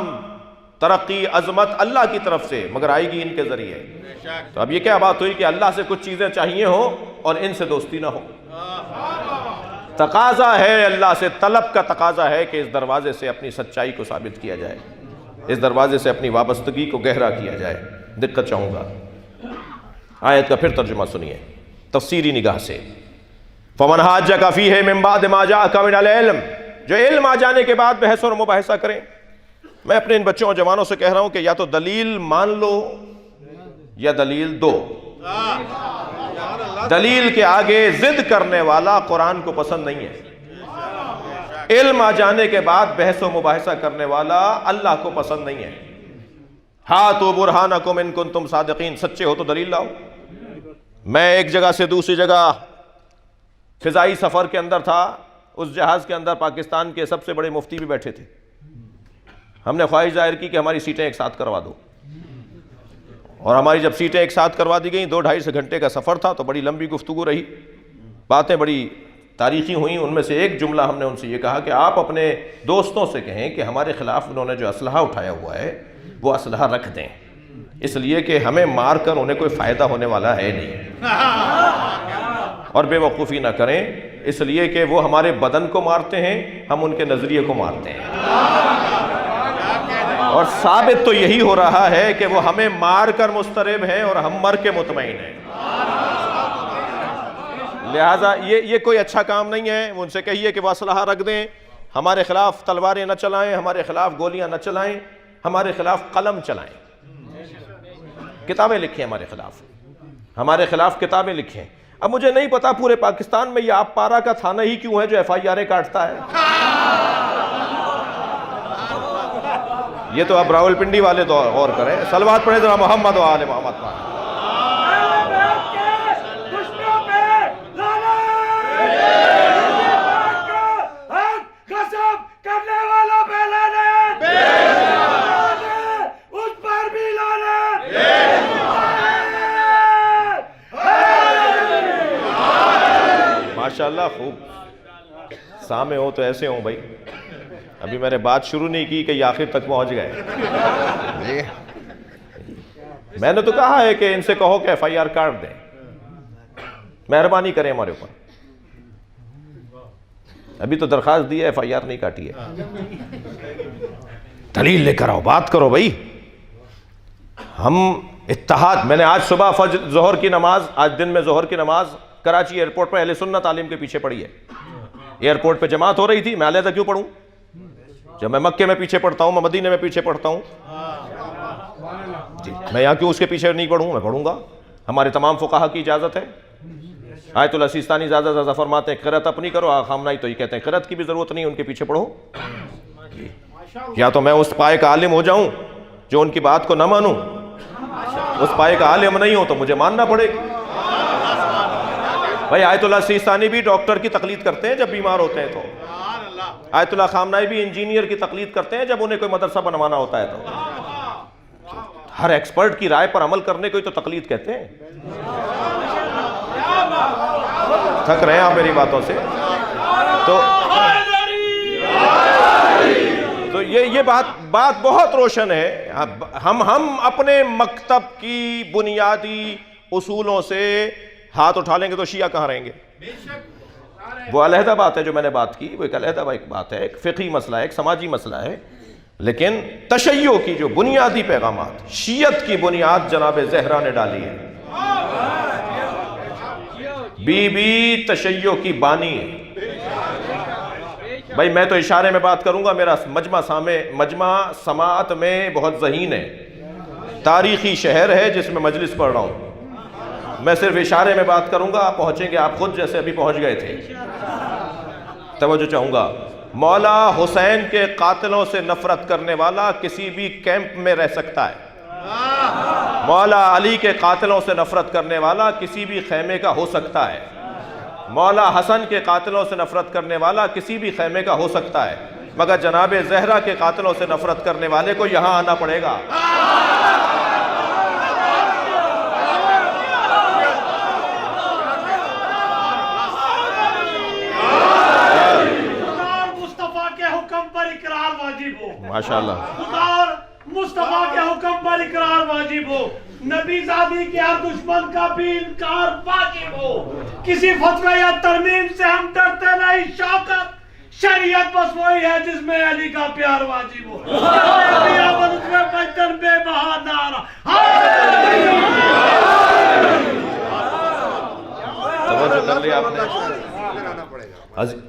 ترقی، عظمت اللہ کی طرف سے، مگر آئے گی ان کے ذریعے. تو اب یہ کیا بات ہوئی کہ اللہ سے کچھ چیزیں چاہیے ہوں اور ان سے دوستی نہ ہو. تقاضا ہے اللہ سے، طلب کا تقاضا ہے کہ اس دروازے سے اپنی سچائی کو ثابت کیا جائے، اس دروازے سے اپنی وابستگی کو گہرا کیا جائے. دقت چاہوں گا آیت کا پھر ترجمہ سنیے تفسیری نگاہ سے. فَمَنْ حَاجَّكَ فِيهِ مِنْ بَعْدِ مَا جَاءَكَ مِنَ الْعِلْمِ، جو علم آ جانے کے بعد بحث اور مباحثہ کریں. میں اپنے ان بچوں اور جوانوں سے کہہ رہا ہوں کہ یا تو دلیل مان لو یا دلیل دو. دلیل کے آگے ضد کرنے والا قرآن کو پسند نہیں ہے. علم آ جانے کے بعد بحث و مباحثہ کرنے والا اللہ کو پسند نہیں ہے. ہاتھو برہانکم ان کنتم صادقین، سچے ہو تو دلیل لاؤ. میں ایک جگہ سے دوسری جگہ فضائی سفر کے اندر تھا. اس جہاز کے اندر پاکستان کے سب سے بڑے مفتی بھی بیٹھے تھے. ہم نے خواہش ظاہر کی کہ ہماری سیٹیں ایک ساتھ کروا دو، اور ہماری جب سیٹیں ایک ساتھ کروا دی گئیں، 2-2.5 گھنٹے کا سفر تھا، تو بڑی لمبی گفتگو رہی، باتیں بڑی تاریخی ہوئیں. ان میں سے ایک جملہ ہم نے ان سے یہ کہا کہ آپ اپنے دوستوں سے کہیں کہ ہمارے خلاف انہوں نے جو اسلحہ اٹھایا ہوا ہے وہ اسلحہ رکھ دیں، اس لیے کہ ہمیں مار کر انہیں کوئی فائدہ ہونے والا ہے نہیں، اور بے وقوفی نہ کریں، اس لیے کہ وہ ہمارے بدن کو مارتے ہیں، ہم ان کے نظریے کو مارتے ہیں. اور ثابت تو یہی ہو رہا ہے کہ وہ ہمیں مار کر مضطرب ہیں اور ہم مر کے مطمئن ہیں. لہٰذا یہ کوئی اچھا کام نہیں ہے. ان سے کہیے کہ وہ اسلحہ رکھ دیں، ہمارے خلاف تلواریں نہ چلائیں، ہمارے خلاف گولیاں نہ چلائیں، ہمارے خلاف قلم چلائیں، کتابیں لکھیں ہمارے خلاف کتابیں لکھیں. اب مجھے نہیں پتا پورے پاکستان میں یہ آپ پارا کا تھانہ ہی کیوں ہے جو FIR کاٹتا ہے. یہ تو اب راول پنڈی والے تو غور کریں. صلوات پڑھیں ذرا محمد و آل محمد پر. ماشاءاللہ خوب سامع ہو تو ایسے ہوں بھائی. ابھی میں نے بات شروع نہیں کی کہ یہ آخر تک پہنچ گئے. میں نے تو کہا ہے کہ ان سے کہو کہ FIR کاٹ دیں، مہربانی کریں ہمارے اوپر. ابھی تو درخواست دی ہے، FIR نہیں کاٹی ہے. دلیل لے کر آؤ، بات کرو بھائی. ہم اتحاد، میں نے آج صبح ظہر کی نماز، آج دن میں ظہر کی نماز کراچی ایئرپورٹ پر اہل سنت عالم کے پیچھے پڑھی ہے. ایئرپورٹ پہ جماعت ہو رہی تھی، میں علیحدہ کیوں پڑھوں؟ جب میں مکے میں پیچھے پڑھتا ہوں، میں مدینے میں پیچھے پڑھتا ہوں، جی میں یہاں کیوں اس کے پیچھے نہیں پڑھوں؟ میں پڑھوں گا. ہمارے تمام فقہا کی اجازت ہے. آیت اللہ سیستانی زیادہ فرماتے ہیں قرأت اپنی کرو، خامنائی تو یہ کہتے ہیں قرأت کی بھی ضرورت نہیں، ان کے پیچھے پڑھو. یا تو میں اس پائے کا عالم ہو جاؤں جو ان کی بات کو نہ مانوں، اس پائے کا عالم نہیں ہو تو مجھے ماننا پڑے گا. بھائی آیت اللہ سیستانی بھی ڈاکٹر کی تقلید کرتے ہیں جب بیمار ہوتے ہیں، تو آیت اللہ خامنائی بھی انجینئر کی تقلید کرتے ہیں جب انہیں کوئی مدرسہ بنوانا ہوتا ہے. تو ہر ایکسپرٹ کی رائے پر عمل کرنے کو ہی تو تقلید کہتے ہیں. تھک رہے ہیں آپ میری باتوں سے؟ تو یہ بات بہت روشن ہے. ہم اپنے مکتب کی بنیادی اصولوں سے ہاتھ اٹھا لیں گے تو شیعہ کہاں رہیں گے؟ وہ علیحدہ بات ہے جو میں نے بات کی، وہ ایک علیحدہ بات ہے، ایک فقہی مسئلہ ہے، ایک سماجی مسئلہ ہے. لیکن تشیع کی جو بنیادی پیغامات، شیعت کی بنیاد جناب زہرا نے ڈالی ہے. بی بی تشیع کی بانی ہے. بھائی میں تو اشارے میں بات کروں گا، میرا مجمع سماعت میں بہت ذہین ہے، تاریخی شہر ہے جس میں مجلس پڑھ رہا ہوں. میں صرف اشارے میں بات کروں گا، آپ پہنچیں گے آپ خود جیسے ابھی پہنچ گئے تھے. توجہ چاہوں گا. مولا حسین کے قاتلوں سے نفرت کرنے والا کسی بھی کیمپ میں رہ سکتا ہے. مولا علی کے قاتلوں سے نفرت کرنے والا کسی بھی خیمے کا ہو سکتا ہے. مولا حسن کے قاتلوں سے نفرت کرنے والا کسی بھی خیمے کا ہو سکتا ہے، مگر جناب زہرا کے قاتلوں سے نفرت کرنے والے کو یہاں آنا پڑے گا. ماشاءاللہ. خدا اور مصطفیٰ کے حکم پر اقرار واجب ہو، نبی زادی کے ہر دشمن کا بھی انکار واجب ہو. کسی فتوی یا ترمیم سے ہم ڈرتے نہیں. شوکت شریعت بس وہی ہے جس میں علی کا پیار واجب ہو. بے بہادر توجہ کر لیا آپ نے.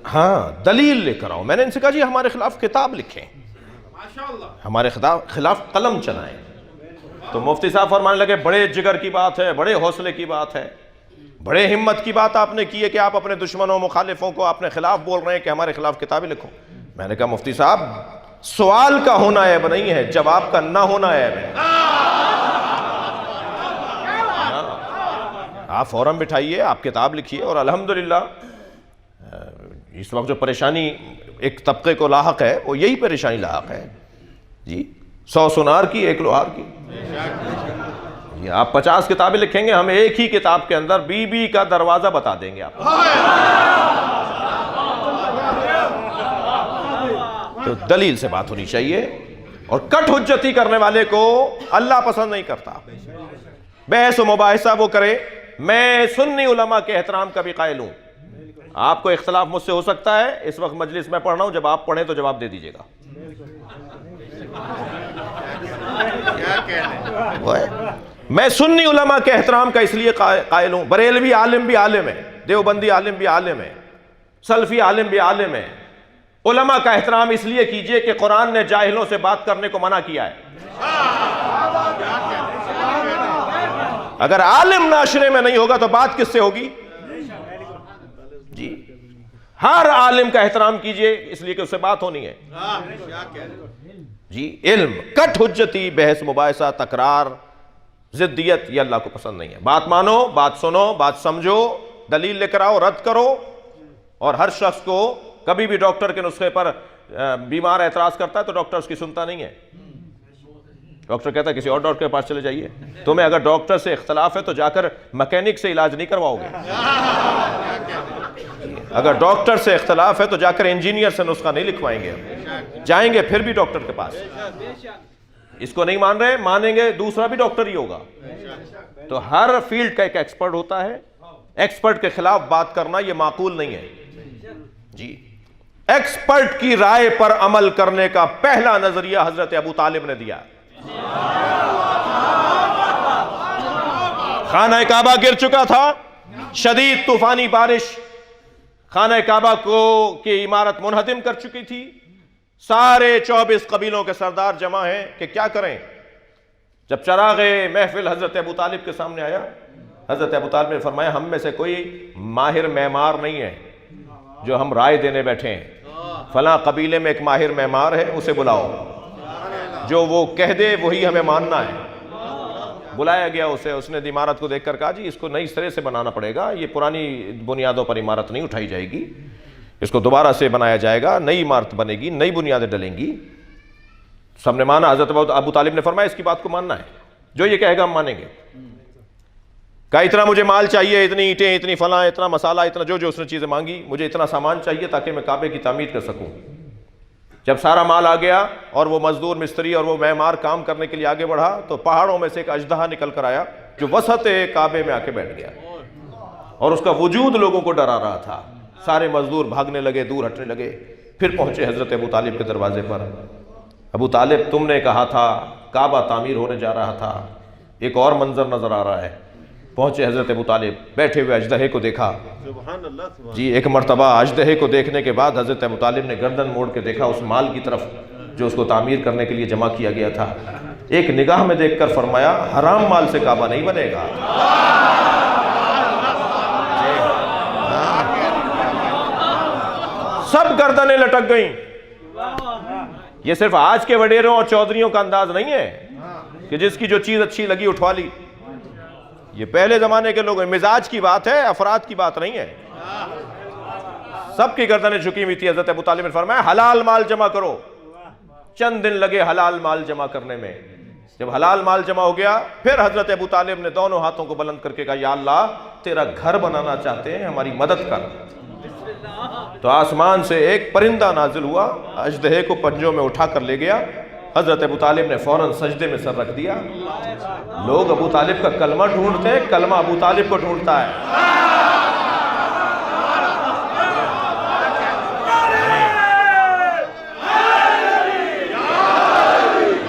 ہاں دلیل لے کر آؤ. میں نے ان سے کہا جی ہمارے خلاف کتاب لکھیں، ہمارے خلاف قلم چلائیں. تو مفتی صاحب فرمانے لگے بڑے جگر کی بات ہے، بڑے حوصلے کی بات ہے، بڑے ہمت کی بات آپ نے کی ہے کہ آپ اپنے دشمنوں مخالفوں کو اپنے خلاف بول رہے ہیں کہ ہمارے خلاف کتابیں لکھو. میں نے کہا مفتی صاحب سوال کا ہونا عیب نہیں ہے، جواب کا نہ ہونا عیب ہے. آپ فوراً بٹھائیے، آپ کتاب لکھیے. اور الحمدللہ اس وقت جو پریشانی ایک طبقے کو لاحق ہے وہ یہی پریشانی لاحق ہے جی. 100 سونار کی 1 لوہار کی. آپ 50 کتابیں لکھیں گے، ہم ایک ہی کتاب کے اندر بی بی کا دروازہ بتا دیں گے آپ کو. تو دلیل سے بات ہونی چاہیے. اور کٹ حجتی کرنے والے کو اللہ پسند نہیں کرتا. بحث و مباحثہ وہ کرے. میں سنی علماء کے احترام کا بھی قائل ہوں. آپ کو اختلاف مجھ سے ہو سکتا ہے، اس وقت مجلس میں پڑھ رہا ہوں، جب آپ پڑھیں تو جواب دے دیجئے گا. میں سنی علماء کے احترام کا اس لیے قائل ہوں. بریلوی عالم بھی عالم ہے، دیوبندی عالم بھی عالم ہے، سلفی عالم بھی عالم ہے. علماء کا احترام اس لیے کیجئے کہ قرآن نے جاہلوں سے بات کرنے کو منع کیا ہے. اگر عالم معاشرے میں نہیں ہوگا تو بات کس سے ہوگی جی. ہر عالم کا احترام کیجئے اس لیے کہ اس سے بات ہونی ہے جی. علم کٹ حجتی، بحث مباحثہ، تکرار، ضدیت یہ اللہ کو پسند نہیں ہے. بات مانو، بات سنو، بات سمجھو، دلیل لے کر آؤ، رد کرو. اور ہر شخص کو کبھی بھی ڈاکٹر کے نسخے پر بیمار اعتراض کرتا ہے تو ڈاکٹر اس کی سنتا نہیں ہے. ڈاکٹر کہتا ہے کسی اور ڈاکٹر کے پاس چلے جائیے. تمہیں اگر ڈاکٹر سے اختلاف ہے تو جا کر مکینک سے علاج نہیں کرواؤ گے. اگر ڈاکٹر سے اختلاف ہے تو جا کر انجینئر سے نسخہ نہیں لکھوائیں گے. جائیں گے پھر بھی ڈاکٹر کے پاس. اس کو نہیں مان رہے، مانیں گے دوسرا بھی ڈاکٹر ہی ہوگا. تو ہر فیلڈ کا ایک ایکسپرٹ ہوتا ہے. ایکسپرٹ کے خلاف بات کرنا یہ معقول نہیں ہے جی. ایکسپرٹ کی رائے پر عمل کرنے کا پہلا نظریہ حضرت ابو طالب نے دیا. خانہ کعبہ گر چکا تھا، شدید طوفانی بارش خانہ کعبہ کی عمارت منہدم کر چکی تھی. سارے 24 قبیلوں کے سردار جمع ہیں کہ کیا کریں. جب چراغ محفل حضرت ابو طالب کے سامنے آیا، حضرت ابو طالب نے فرمایا ہم میں سے کوئی ماہر معمار نہیں ہے جو ہم رائے دینے بیٹھے ہیں. فلاں قبیلے میں ایک ماہر معمار ہے، اسے بلاؤ، جو وہ کہہ دے وہی ہمیں ماننا ہے. بلایا گیا اسے. اس نے عمارت کو دیکھ کر کہا جی اس کو نئی سرے سے بنانا پڑے گا، یہ پرانی بنیادوں پر عمارت نہیں اٹھائی جائے گی، اس کو دوبارہ سے بنایا جائے گا، نئی عمارت بنے گی، نئی بنیادیں ڈلیں گی. سب نے مانا. حضرت ابو طالب نے فرمایا اس کی بات کو ماننا ہے، جو یہ کہے گا ہم مانیں گے. کہا اتنا مجھے مال چاہیے، اتنی اینٹیں، اتنی فلاں، اتنا مسالہ، اتنا جو اس نے چیزیں مانگی، مجھے اتنا سامان چاہیے تاکہ میں کعبے کی تعمیر کر سکوں. جب سارا مال آ گیا اور وہ مزدور مستری اور وہ معمار کام کرنے کے لیے آگے بڑھا تو پہاڑوں میں سے ایک اژدہا نکل کر آیا جو وسط کعبے میں آ کے بیٹھ گیا. اور اس کا وجود لوگوں کو ڈرا رہا تھا. سارے مزدور بھاگنے لگے, دور ہٹنے لگے. پھر پہنچے حضرت ابو طالب کے دروازے پر. ابو طالب تم نے کہا تھا کعبہ تعمیر ہونے جا رہا تھا, ایک اور منظر نظر آ رہا ہے. پہنچے حضرت ابو طالب, بیٹھے ہوئے اژدہے کو دیکھا. جی ایک مرتبہ اژدہے کو دیکھنے کے بعد حضرت ابو طالب نے گردن موڑ کے دیکھا اس مال کی طرف جو اس کو تعمیر کرنے کے لیے جمع کیا گیا تھا. ایک نگاہ میں دیکھ کر فرمایا حرام مال سے کعبہ نہیں بنے گا. سب گردنیں لٹک گئیں. یہ صرف آج کے وڈیروں اور چودھریوں کا انداز نہیں ہے کہ جس کی جو چیز اچھی لگی اٹھوا لی. یہ پہلے زمانے کے لوگ ہیں, مزاج کی بات ہے, افراد کی بات نہیں ہے. سب کی گردنیں جھکی ہوئی تھی. حضرت ابو طالب نے فرمایا حلال مال جمع کرو. چند دن لگے حلال مال جمع کرنے میں. جب حلال مال جمع ہو گیا پھر حضرت ابو طالب نے دونوں ہاتھوں کو بلند کر کے کہا یا اللہ تیرا گھر بنانا چاہتے ہیں, ہماری مدد کر. تو آسمان سے ایک پرندہ نازل ہوا, اژدہے کو پنجوں میں اٹھا کر لے گیا. حضرت ابو طالب نے فوراً سجدے میں سر رکھ دیا. لوگ ابو طالب کا کلمہ ڈھونڈتے ہیں, کلمہ ابو طالب کو ڈھونڈتا ہے.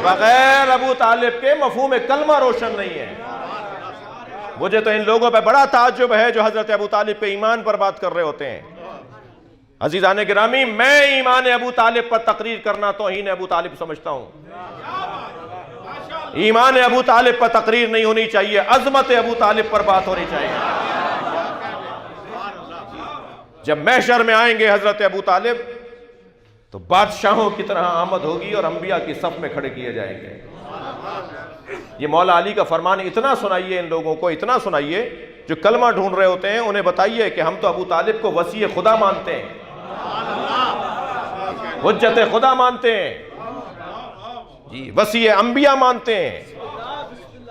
بغیر ابو طالب کے مفہوم کلمہ روشن نہیں ہے. مجھے تو ان لوگوں پہ بڑا تعجب ہے جو حضرت ابو طالب پہ ایمان پر بات کر رہے ہوتے ہیں. عزیزان گرامی, میں ایمان ابو طالب پر تقریر کرنا توہین ابو طالب سمجھتا ہوں. ایمان ابو طالب پر تقریر نہیں ہونی چاہیے, عظمت ابو طالب پر بات ہونی چاہیے. جب محشر میں آئیں گے حضرت ابو طالب تو بادشاہوں کی طرح آمد ہوگی اور انبیاء کی صف میں کھڑے کیے جائیں گے. یہ مولا علی کا فرمان اتنا سنائیے ان لوگوں کو, اتنا سنائیے جو کلمہ ڈھونڈ رہے ہوتے ہیں, انہیں بتائیے کہ ہم تو ابو طالب کو وصی خدا مانتے ہیں, حجت خدا مانتے ہیں, جی وصی انبیاء مانتے ہیں.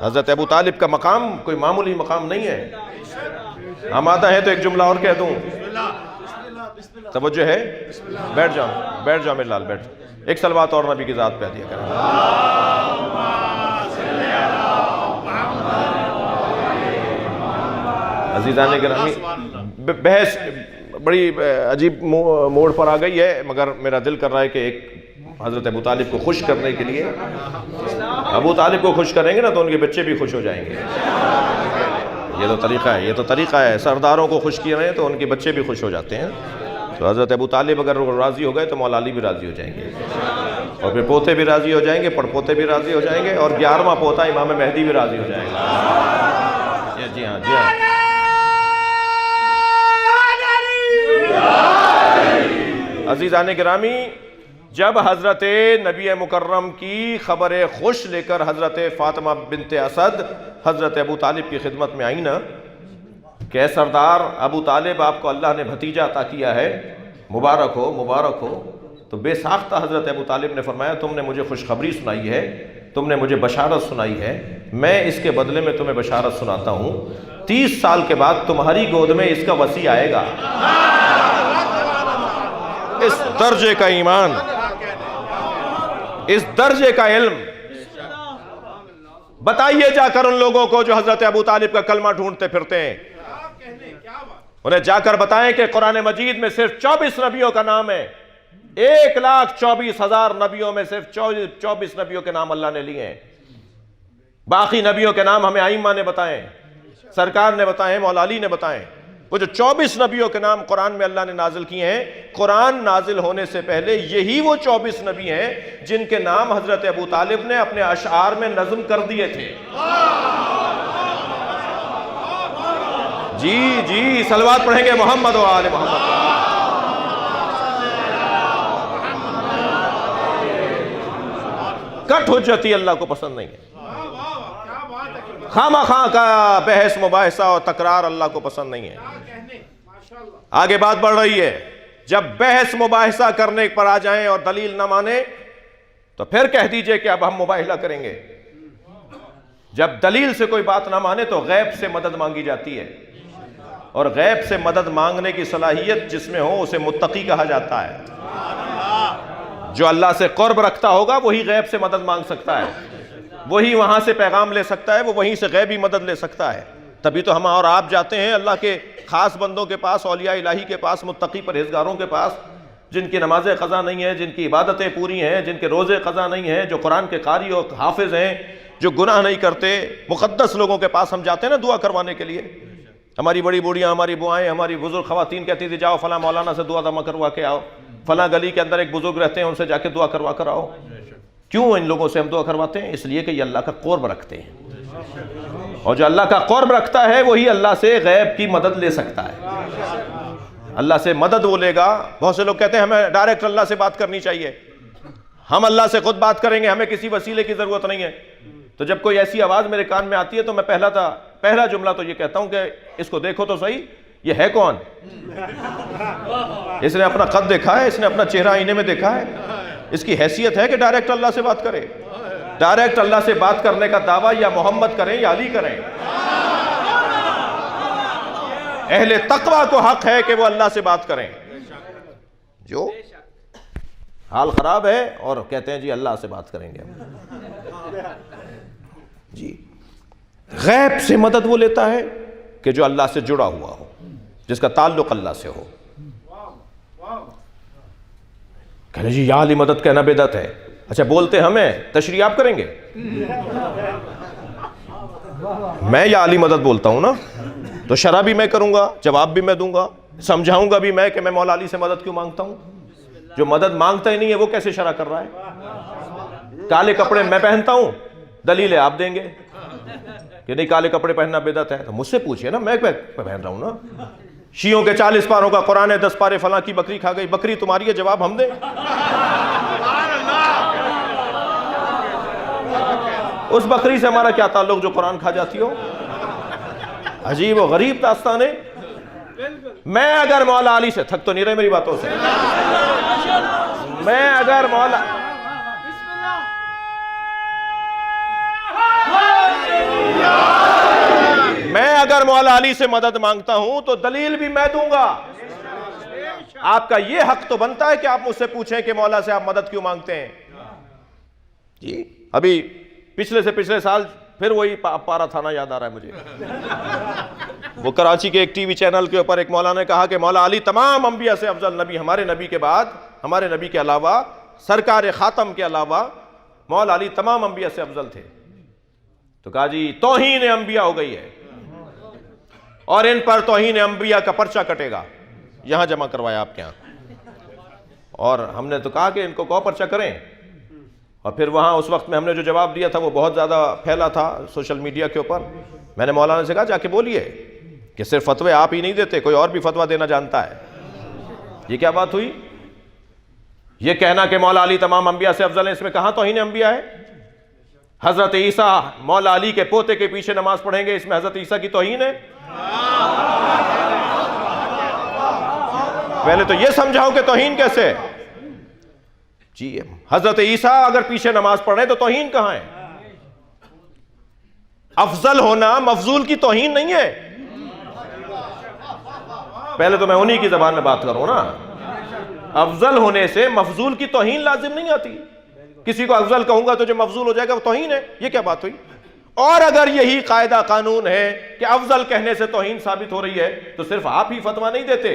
حضرت ابو طالب کا مقام کوئی معمولی مقام نہیں ہے. آمادہ ہے تو ایک جملہ اور کہہ دوں, توجہ ہے, بیٹھ جاؤ میرے لال, بیٹھ. ایک صلوات اور نبی کی ذات پہ دیا کریں. عزیزان گرامی, بحث بڑی عجیب موڑ پر آ گئی ہے, مگر میرا دل کر رہا ہے کہ ایک حضرت ابو طالب کو خوش کرنے کے لیے, ابو طالب کو خوش کریں گے نا تو ان کے بچے بھی خوش ہو جائیں گے. یہ تو طریقہ ہے. سرداروں کو خوش کیے رہے تو ان کے بچے بھی خوش ہو جاتے ہیں. تو حضرت ابو طالب اگر راضی ہو گئے تو مولا علی بھی راضی ہو جائیں گے, اور پھر پوتے بھی راضی ہو جائیں گے, پڑ پوتے بھی راضی ہو جائیں گے, اور 11واں پوتا امام مہدی بھی راضی ہو جائے گا. جی ہاں, جی ہاں. عزیزان گرامی, جب حضرت نبی مکرم کی خبر خوش لے کر حضرت فاطمہ بنت اسد حضرت ابو طالب کی خدمت میں آئی نا کہ اے سردار ابو طالب آپ کو اللہ نے بھتیجا عطا کیا ہے, مبارک ہو مبارک ہو, تو بے ساختہ حضرت ابو طالب نے فرمایا تم نے مجھے خوشخبری سنائی ہے, تم نے مجھے بشارت سنائی ہے, میں اس کے بدلے میں تمہیں بشارت سناتا ہوں, 30 سال کے بعد تمہاری گود میں اس کا وصی آئے گا. اس درجے کا ایمان, اس درجے کا علم بتائیے جا کر ان لوگوں کو جو حضرت ابو طالب کا کلمہ ڈھونڈتے پھرتے ہیں. انہیں جا کر بتائیں کہ قرآن مجید میں صرف 24 نبیوں کا نام ہے. 1,24,000 نبیوں میں صرف 24 نبیوں کے نام اللہ نے لیے ہیں. باقی نبیوں کے نام ہمیں ائمہ نے بتائیں, سرکار نے بتائیں, مولا علی نے بتائیں. وہ جو 24 نبیوں کے نام قرآن میں اللہ نے نازل کیے ہیں, قرآن نازل ہونے سے پہلے یہی وہ 24 نبی ہیں جن کے نام حضرت ابو طالب نے اپنے اشعار میں نظم کر دیے تھے. جی صلوات پڑھیں گے محمد و آل محمد. کٹ حجتی اللہ کو پسند نہیں ہے. خامہ خواہ کا بحث مباحثہ اور تکرار اللہ کو پسند نہیں ہے. آگے بات بڑھ رہی ہے, جب بحث مباحثہ کرنے پر آ جائیں اور دلیل نہ مانے تو پھر کہہ دیجئے کہ اب ہم مباحثہ کریں گے. جب دلیل سے کوئی بات نہ مانے تو غیب سے مدد مانگی جاتی ہے, اور غیب سے مدد مانگنے کی صلاحیت جس میں ہو اسے متقی کہا جاتا ہے. جو اللہ سے قرب رکھتا ہوگا وہی غیب سے مدد مانگ سکتا ہے, وہی وہاں سے پیغام لے سکتا ہے, وہ وہیں سے غیبی مدد لے سکتا ہے. تبھی تو ہم اور آپ جاتے ہیں اللہ کے خاص بندوں کے پاس، اولیاء الہی کے پاس، متقی پرہیزگاروں کے پاس، جن کی نمازیں قضا نہیں ہیں، جن کی عبادتیں پوری ہیں، جن کے روزے قضا نہیں ہیں، جو قرآن کے قاری اور حافظ ہیں، جو گناہ نہیں کرتے، مقدس لوگوں کے پاس ہم جاتے ہیں نا دعا کروانے کے لیے۔ ہماری بڑی بوڑھیاں، ہماری بوائیں، ہماری بزرگ خواتین کہتی تھی جاؤ فلاں مولانا سے دعا دما کروا کے آؤ، فلاں گلی کے اندر ایک بزرگ رہتے ہیں ان سے جا کے دعا کروا کر آؤ۔ کیوں ان لوگوں سے ہم دعا کرواتے ہیں؟ اس لیے کہ یہ اللہ کا قرب رکھتے ہیں، اور جو اللہ کا قرب رکھتا ہے وہی اللہ سے غیب کی مدد لے سکتا ہے۔ اللہ سے مدد وہ لے گا۔ بہت سے لوگ کہتے ہیں ہمیں ڈائریکٹ اللہ سے بات کرنی چاہیے، ہم اللہ سے خود بات کریں گے، ہمیں کسی وسیلے کی ضرورت نہیں ہے۔ تو جب کوئی ایسی آواز میرے کان میں آتی ہے تو میں پہلا جملہ تو یہ کہتا ہوں کہ اس کو دیکھو تو صحیح، یہ ہے کون؟ اس نے اپنا قد دیکھا ہے؟ اس نے اپنا چہرہ آئینے میں دیکھا ہے؟ اس کی حیثیت ہے کہ ڈائریکٹ اللہ سے بات کرے؟ ڈائریکٹ اللہ سے بات کرنے کا دعویٰ یا محمد کریں یا علی کریں؟ اہل تقویٰ کو حق ہے کہ وہ اللہ سے بات کریں۔ جو حال خراب ہے اور کہتے ہیں جی اللہ سے بات کریں گے جی۔ غیب سے مدد وہ لیتا ہے کہ جو اللہ سے جڑا ہوا ہو، جس کا تعلق اللہ سے ہو۔ کہنے جی یا علی مدد کہنا بدعت ہے۔ اچھا بولتے ہمیں، تشریح آپ کریں گے؟ میں یا علی مدد بولتا ہوں نا، تو شرح بھی میں کروں گا، جواب بھی میں دوں گا، سمجھاؤں گا بھی میں کہ میں مولا علی سے مدد کیوں مانگتا ہوں۔ جو مدد مانگتا ہی نہیں ہے وہ کیسے شرح کر رہا ہے؟ کالے کپڑے میں پہنتا ہوں، دلیلیں آپ دیں گے کہ نہیں کالے کپڑے پہننا بدعت ہے، تو مجھ سے پوچھئے نا، میں پہن رہا ہوں نا۔ شیعوں کے 40 پاروں کا قرآن ہے، 10 پارے فلاں کی بکری کھا گئی، بکری تمہاری ہے، جواب ہم دیں؟ اس بکری سے ہمارا کیا تعلق جو قرآن کھا جاتی ہو؟ عجیب و غریب داستان ہے۔ میں اگر مولا علی سے، تھک تو نہیں رہے میری باتوں سے، میں اگر مولا علی سے مدد مانگتا ہوں تو دلیل بھی میں دوں گا۔ آپ کا یہ حق تو بنتا ہے کہ آپ مجھ سے پوچھیں کہ مولا سے آپ مدد کیوں مانگتے ہیں جی۔ ابھی پچھلے سال پھر وہی پارا تھانہ یاد آ رہا ہے مجھے۔ وہ کراچی کے ایک ٹی وی چینل کے اوپر ایک مولانا نے کہا کہ مولا علی تمام انبیاء سے افضل نبی، ہمارے نبی کے بعد، ہمارے نبی کے علاوہ، سرکار خاتم کے علاوہ مولا علی تمام انبیاء سے افضل تھے۔ تو کہا جی توہین انبیاء ہو گئی ہے اور ان پر توہین انبیاء کا پرچہ کٹے گا۔ یہاں جمع کروایا آپ کے یہاں، اور ہم نے تو کہا کہ ان کو پرچہ کریں، اور پھر وہاں اس وقت میں ہم نے جو جواب دیا تھا وہ بہت زیادہ پھیلا تھا سوشل میڈیا کے اوپر۔ میں نے مولانا سے کہا جا کے بولیے کہ صرف فتوے آپ ہی نہیں دیتے، کوئی اور بھی فتویٰ دینا جانتا ہے۔ یہ کیا بات ہوئی؟ یہ کہنا کہ مولا علی تمام انبیاء سے افضل ہیں، اس میں کہاں توہین انبیاء ہے؟ حضرت عیسیٰ مولا علی کے پوتے کے پیچھے نماز پڑھیں گے، اس میں حضرت عیسیٰ کی توہین ہے؟ پہلے تو یہ سمجھاؤ کہ توہین کیسے ہے جی۔ حضرت عیسیٰ اگر پیچھے نماز پڑھ رہے تو توہین کہاں ہے؟ افضل ہونا مفضول کی توہین نہیں ہے۔ پہلے تو میں انہی کی زبان میں بات کروں نا، افضل ہونے سے مفضول کی توہین لازم نہیں آتی۔ کسی کو افضل کہوں گا تو جو مفضول ہو جائے گا وہ توہین ہے، یہ کیا بات ہوئی؟ اور اگر یہی قاعدہ قانون ہے کہ افضل کہنے سے توہین ثابت ہو رہی ہے تو صرف آپ ہی فتویٰ نہیں دیتے،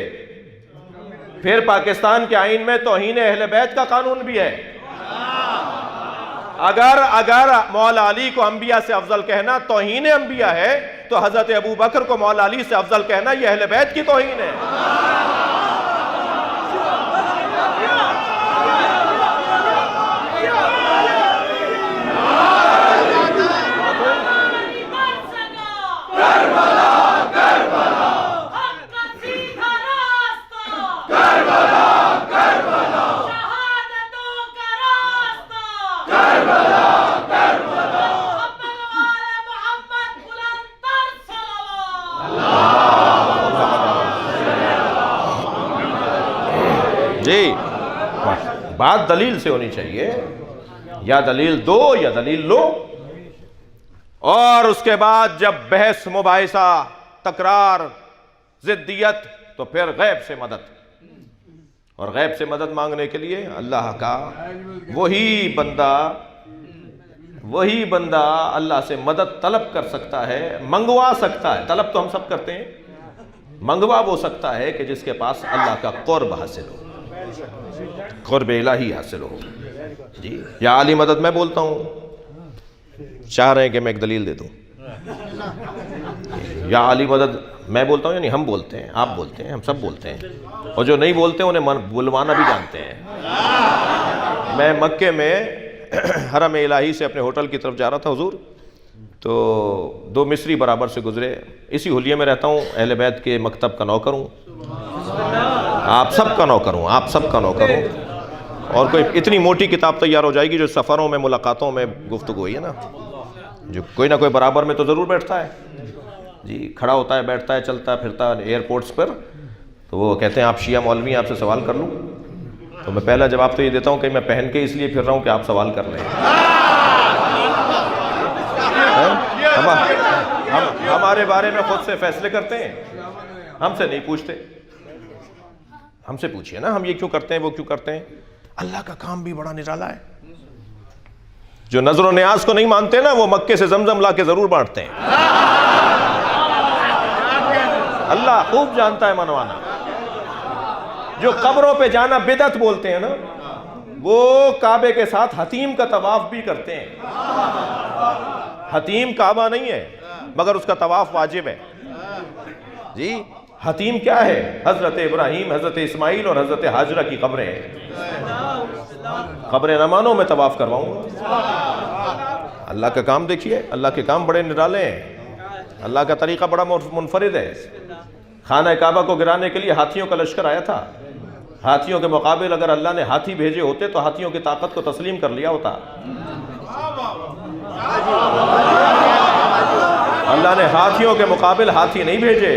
پھر پاکستان کے آئین میں توہین اہل بیت کا قانون بھی ہے۔ اگر مولا علی کو انبیاء سے افضل کہنا توہین انبیاء ہے تو حضرت ابو بکر کو مولا علی سے افضل کہنا یہ اہل بیت کی توہین ہے۔ جی بات دلیل سے ہونی چاہیے، یا دلیل دو یا دلیل لو، اور اس کے بعد جب بحث مباحثہ تکرار ضدیت تو پھر غیب سے مدد، اور غیب سے مدد مانگنے کے لیے اللہ کا وہی بندہ وہی بندہ اللہ سے مدد طلب کر سکتا ہے، منگوا سکتا ہے. طلب تو ہم سب کرتے ہیں، منگوا وہ سکتا ہے کہ جس کے پاس اللہ کا قرب حاصل ہو، قرب الہی حاصل ہو. جی یا علی مدد میں بولتا ہوں، چاہ رہے ہیں کہ میں ایک دلیل دے دوں. یا علی مدد میں بولتا ہوں، یعنی ہم بولتے ہیں، آپ بولتے ہیں، ہم سب بولتے ہیں، اور جو نہیں بولتے انہیں بلوانا بھی جانتے ہیں. میں مکے میں حرم الہی سے اپنے ہوٹل کی طرف جا رہا تھا حضور، تو دو مصری برابر سے گزرے. اسی حلیے میں رہتا ہوں، اہل بیت کے مکتب کا نوکر ہوں، آپ سب کا نوکر ہوں، آپ سب کا نوکر ہوں. اور کوئی اتنی موٹی کتاب تیار ہو جائے گی جو سفروں میں، ملاقاتوں میں گفتگو ہوئی ہے نا، جو کوئی نہ کوئی برابر میں تو ضرور بیٹھتا ہے. جی کھڑا ہوتا ہے، بیٹھتا ہے، چلتا پھرتا ایئرپورٹس پر. تو وہ کہتے ہیں آپ شیعہ مولوی ہیں، آپ سے سوال کر لوں؟ تو میں پہلا جواب تو یہ دیتا ہوں کہ میں پہن کے اس لیے پھر رہا ہوں کہ آپ سوال کر لیں. ہمارے بارے میں خود سے فیصلے کرتے ہیں، ہم سے نہیں پوچھتے. ہم سے پوچھئے نا، ہم یہ کیوں کرتے ہیں، وہ کیوں کرتے ہیں. اللہ کا کام بھی بڑا نرالا ہے. جو نظر و نیاز کو نہیں مانتے نا، وہ مکے سے زمزم لا کے ضرور بانٹتے ہیں. اللہ خوب جانتا ہے منوانا. جو قبروں پہ جانا بدعت بولتے ہیں نا، وہ کعبے کے ساتھ حتیم کا طواف بھی کرتے ہیں. حتیم کعبہ نہیں ہے، مگر اس کا طواف واجب ہے. جی حتیم کیا ہے؟ حضرت ابراہیم، حضرت اسماعیل اور حضرت حاجرہ کی قبریں ہیں. قبریں نہ مانو، میں طواف کرواؤں گا. اللہ کا کام دیکھیے، اللہ کے کام بڑے نرالے ہیں. اللہ کا طریقہ بڑا منفرد ہے. خانہ کعبہ کو گرانے کے لیے ہاتھیوں کا لشکر آیا تھا. ہاتھیوں کے مقابل اگر اللہ نے ہاتھی بھیجے ہوتے تو ہاتھیوں کی طاقت کو تسلیم کر لیا ہوتا. اللہ نے ہاتھیوں کے مقابل ہاتھی نہیں بھیجے،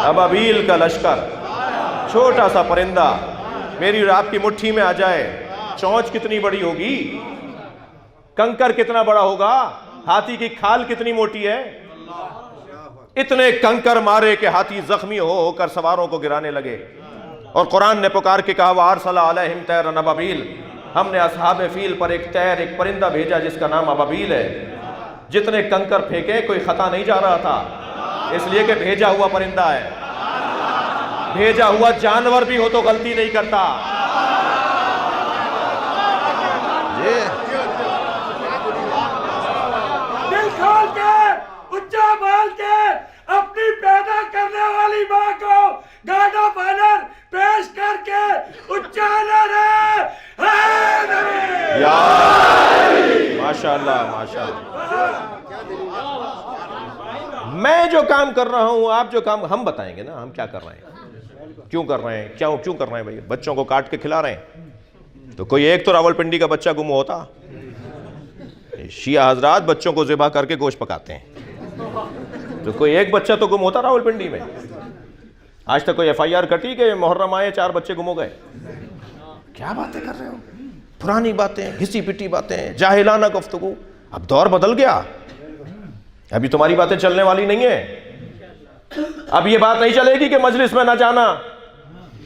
ابابیل کا لشکر. چھوٹا سا پرندہ میری اور آپ کی مٹھی میں آ جائے، چونچ کتنی بڑی ہوگی، کنکر کتنا بڑا ہوگا، ہاتھی کی کھال کتنی موٹی ہے. اتنے کنکر مارے کہ ہاتھی زخمی ہو کر سواروں کو گرانے لگے. اور قرآن نے پکار کے کہا وَأَرْسَلَ عَلَيْهِمْ طَيْرًا أَبَابِيلَ، ہم نے اصحاب فیل پر ایک طیر، ایک پرندہ بھیجا جس کا نام ابابیل ہے. جتنے کنکر پھینکے کوئی خطا نہیں جا رہا تھا، اس لیے کہ بھیجا ہوا پرندہ ہے. بھیجا ہوا جانور بھی ہو تو غلطی نہیں کرتا. دل کھول کے، اچھا بال کے، اپنی پیدا کرنے والی ماں کو گاڈ آف آنر پیش کر کے اچھا نعرہ ہے نبی. ماشاءاللہ ماشاءاللہ. میں جو کام کر رہا ہوں، آپ جو کام، ہم بتائیں گے نا ہم کیا کر رہے ہیں، کیوں کر رہے ہیں، کیوں کر رہے ہیں. بھائی بچوں کو کاٹ کے کھلا رہے ہیں تو کوئی ایک تو راولپنڈی کا بچہ گم ہوتا. شیعہ حضرات بچوں کو ذبح کر کے گوشت پکاتے ہیں، تو کوئی ایک بچہ تو گم ہوتا راولپنڈی میں. آج تک کوئی ایف آئی آر کٹی کہ محرم آئے 4 بچے گم ہو گئے؟ کیا باتیں کر رہے ہو، پرانی باتیں، گھسی پٹی باتیں، جاہلانہ گفتگو. اب دور بدل گیا، ابھی تمہاری باتیں چلنے والی نہیں ہیں. اب یہ بات نہیں چلے گی کہ مجلس میں نہ جانا،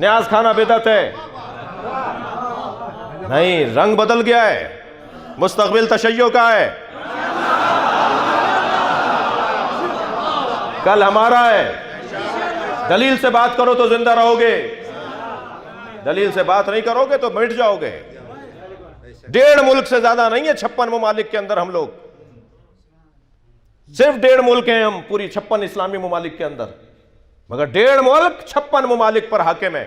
نیاز کھانا بدعت ہے. نہیں، رنگ بدل گیا ہے، مستقبل تشیع کا ہے. کل ہمارا ہے. دلیل سے بات کرو تو زندہ رہو گے، دلیل سے بات نہیں کرو گے تو مٹ جاؤ گے. 1.5 ملک سے زیادہ نہیں ہے 56 ممالک کے اندر ہم لوگ، صرف 1.5 ملک ہیں ہم پوری 56 اسلامی ممالک کے اندر، مگر 1.5 ملک 56 ممالک پر حاکم ہے.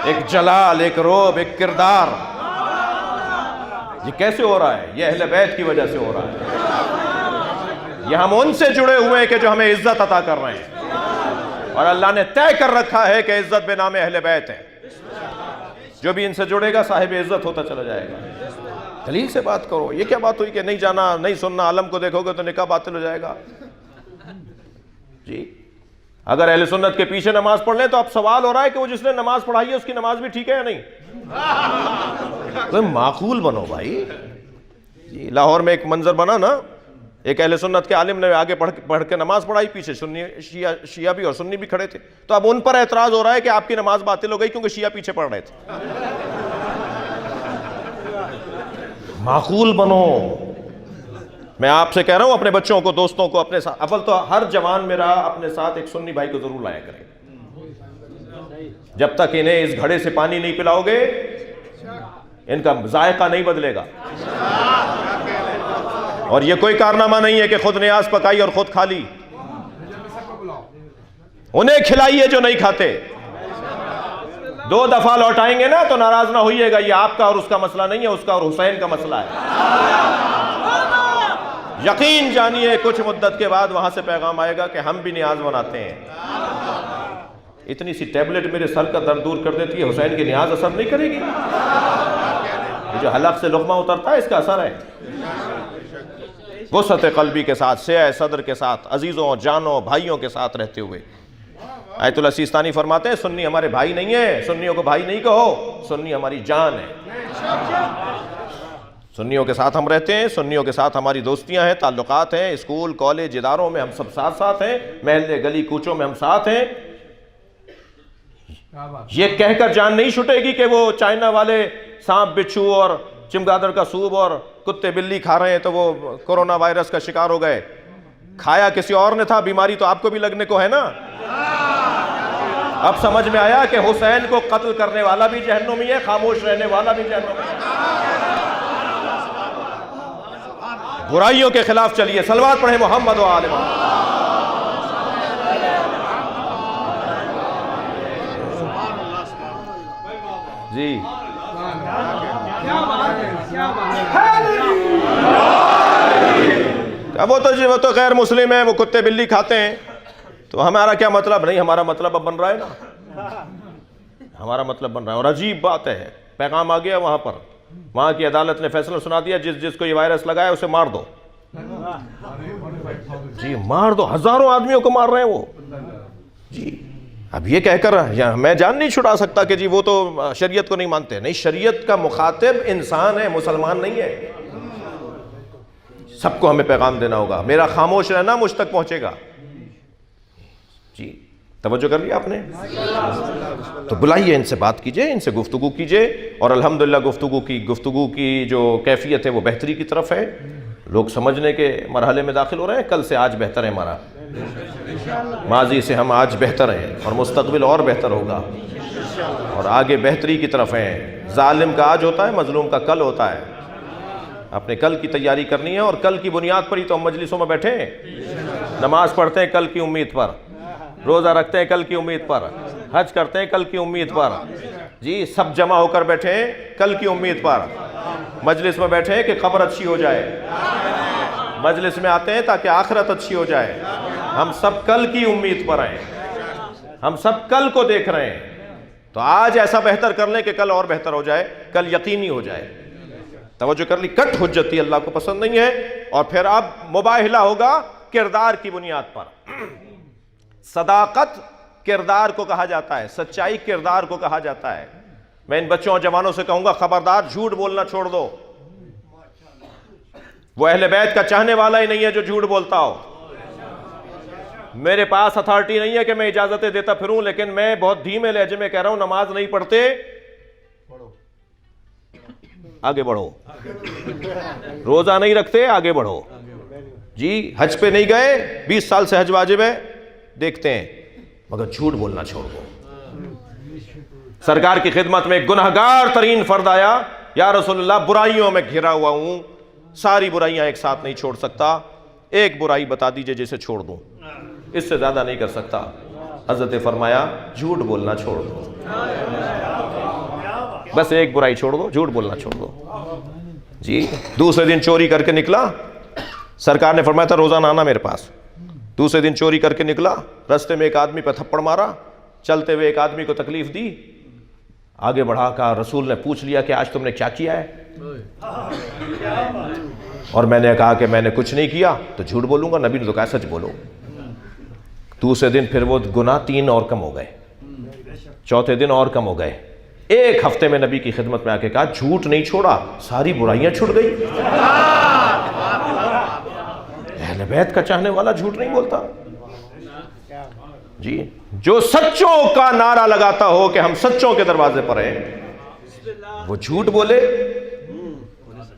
ایک جلال، ایک روب، ایک کردار. یہ کیسے ہو رہا ہے؟ یہ اہل بیت کی وجہ سے ہو رہا ہے. یہ ہم ان سے جڑے ہوئے ہیں کہ جو ہمیں عزت عطا کر رہے ہیں، اور اللہ نے طے کر رکھا ہے کہ عزت بے نام اہل بیت ہے. جو بھی ان سے جڑے گا صاحب عزت ہوتا چلا جائے گا. دلیل سے بات کرو. یہ کیا بات ہوئی کہ نہیں جانا، نہیں سننا، عالم کو دیکھو گے تو نکاح باطل ہو جائے گا؟ جی اگر اہل سنت کے پیچھے نماز پڑھ لیں تو اب سوال ہو رہا ہے کہ وہ جس نے نماز پڑھائی ہے اس کی نماز بھی ٹھیک ہے یا نہیں؟ کوئی معقول بنو بھائی. جی لاہور میں ایک منظر بنا نا، ایک اہل سنت کے عالم نے آگے پڑھ کے نماز پڑھائی، پیچھے شیعہ بھی اور سنی بھی کھڑے تھے. تو اب ان پر اعتراض ہو رہا ہے کہ آپ کی نماز باطل ہو گئی کیونکہ شیعہ پیچھے پڑھ رہے تھے. معقول بنو. میں آپ سے کہہ رہا ہوں اپنے بچوں کو, دوستوں کو, اپنے ساتھ, اول تو ہر جوان میرا اپنے ساتھ ایک سنی بھائی کو ضرور لایا کرے. جب تک انہیں اس گھڑے سے پانی نہیں پلاؤ گے ان کا ذائقہ نہیں بدلے گا. اور یہ کوئی کارنامہ نہیں ہے کہ خود نیاز پکائی اور خود کھا لی. انہیں کھلائیے جو نہیں کھاتے. 2 دفعہ لوٹائیں گے نا تو ناراض نہ ہوئیے گا. یہ آپ کا اور اس کا مسئلہ نہیں ہے, اس کا اور حسین کا مسئلہ ہے. یقین جانیے کچھ مدت کے بعد وہاں سے پیغام آئے گا کہ ہم بھی نیاز مناتے ہیں. اتنی سی ٹیبلٹ میرے سر کا درد دور کر دیتی ہے, حسین کی نیاز اثر نہیں کرے گی؟ یہ جو حلق سے لقمہ اترتا ہے اس کا اثر ہے. وسعت قلبی کے ساتھ, سعہ صدر کے ساتھ, عزیزوں, جانوں, بھائیوں کے ساتھ رہتے ہوئے. آیت اللہ سیستانی فرماتے ہیں سنی ہمارے بھائی نہیں ہیں, سنیوں کو بھائی نہیں کہو, سنی ہماری جان ہے. سنیوں کے ساتھ ہم رہتے ہیں, سنیوں کے ساتھ ہماری دوستیاں ہیں, تعلقات ہیں, اسکول, کالج, اداروں میں ہم سب ساتھ ساتھ ہیں, محلے, گلی, کوچوں میں ہم ساتھ ہیں. یہ کہہ کر جان نہیں چھٹے گی کہ وہ چائنا والے سانپ بچھو اور چمگادڑ کا سوپ اور کتے بلی کھا رہے ہیں تو وہ کورونا وائرس کا شکار ہو گئے. کھایا کسی اور نے تھا, بیماری تو آپ کو بھی لگنے کو ہے نا. اب سمجھ میں آیا کہ حسین کو قتل کرنے والا بھی جہنمی ہے, خاموش رہنے والا بھی جہنمی ہے. برائیوں کے خلاف چلیے, صلوات پڑھیں محمد و آل محمد. جی اب وہ تو غیر مسلم ہیں, وہ کتے بلی کھاتے ہیں, تو ہمارا کیا مطلب؟ نہیں, ہمارا مطلب اب بن رہا ہے نا, ہمارا مطلب بن رہا ہے. اور عجیب بات ہے, پیغام آ گیا وہاں پر, وہاں کی عدالت نے فیصلہ سنا دیا جس کو یہ وائرس لگا ہے اسے مار دو. جی مار دو, ہزاروں آدمیوں کو مار رہے ہیں وہ. جی اب یہ کہہ کر میں جان نہیں چھڑا سکتا کہ جی وہ تو شریعت کو نہیں مانتے. نہیں, شریعت کا مخاطب انسان ہے, مسلمان نہیں ہے. سب کو ہمیں پیغام دینا ہوگا. میرا خاموش رہنا مجھ تک پہنچے گا. جی توجہ کر لیا آپ نے؟ تو بلائیے, ان سے بات کیجئے, ان سے گفتگو کیجئے. اور الحمدللہ گفتگو کی جو کیفیت ہے وہ بہتری کی طرف ہے. لوگ سمجھنے کے مرحلے میں داخل ہو رہے ہیں. کل سے آج بہتر ہے ہمارا, ماضی سے ہم آج بہتر ہیں, اور مستقبل اور بہتر ہوگا, اور آگے بہتری کی طرف ہیں. ظالم کا آج ہوتا ہے, مظلوم کا کل ہوتا ہے. اپنے کل کی تیاری کرنی ہے, اور کل کی بنیاد پر ہی تو ہم مجلسوں میں بیٹھے ہیں. نماز پڑھتے ہیں کل کی امید پر, روزہ رکھتے ہیں کل کی امید پر, حج کرتے ہیں کل کی امید پر. جی سب جمع ہو کر بیٹھے ہیں کل کی امید پر. مجلس میں بیٹھے ہیں کہ قبر اچھی ہو جائے, مجلس میں آتے ہیں تاکہ آخرت اچھی ہو جائے. ہم سب کل کی امید پر ہیں, ہم سب کل کو دیکھ رہے ہیں. تو آج ایسا بہتر کر لیں کہ کل اور بہتر ہو جائے, کل یقینی ہو جائے. توجہ کر لی, کٹ حجتی اللہ کو پسند نہیں ہے. اور پھر اب مباہلہ ہوگا کردار کی بنیاد پر. صداقت کردار کو کہا جاتا ہے, سچائی کردار کو کہا جاتا ہے. میں ان بچوں اور جوانوں سے کہوں گا خبردار جھوٹ بولنا چھوڑ دو. وہ اہل بیت کا چاہنے والا ہی نہیں ہے جو جھوٹ بولتا ہو. میرے پاس اتھارٹی نہیں ہے کہ میں اجازتیں دیتا پھروں, لیکن میں بہت دھیمے لہجے میں کہہ رہا ہوں, نماز نہیں پڑھتے آگے بڑھو, روزہ نہیں رکھتے آگے بڑھو. جی حج پہ نہیں گئے, 20 سال سے حج واجب ہے, دیکھتے ہیں, مگر جھوٹ بولنا چھوڑ دو. سرکار کی خدمت میں ایک گنہگار ترین فرد آیا, یا رسول اللہ برائیوں میں گھرا ہوا ہوں, ساری برائیاں ایک ساتھ نہیں چھوڑ سکتا, ایک برائی بتا دیجئے جسے چھوڑ دوں, اس سے زیادہ نہیں کر سکتا. حضرت نے فرمایا جھوٹ بولنا چھوڑ دو, بس ایک برائی چھوڑ دو, جھوٹ بولنا چھوڑ دو. جی دوسرے دن چوری کر کے نکلا, سرکار نے فرمایا تھا روزانہ آنا میرے پاس. دوسرے دن چوری کر کے نکلا, رستے میں ایک آدمی پہ تھپڑ مارا, چلتے ہوئے ایک آدمی کو تکلیف دی, آگے بڑھا کہا رسول نے پوچھ لیا کہ آج تم نے کیا کیا ہے, اور میں نے کہا کہ میں نے کچھ نہیں کیا, تو جھوٹ بولوں گا؟ نبی نے تو کہا سچ بولو. دوسرے دن پھر وہ گناہ 3 اور کم ہو گئے, چوتھے دن اور کم ہو گئے. ایک ہفتے میں نبی کی خدمت میں آ کے کہا جھوٹ نہیں چھوڑا, ساری برائیاں چھوٹ گئی. اہل بیت کا چاہنے والا جھوٹ نہیں بولتا. جی جو سچوں کا نعرہ لگاتا ہو کہ ہم سچوں کے دروازے پر ہیں, وہ جھوٹ بولے.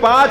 5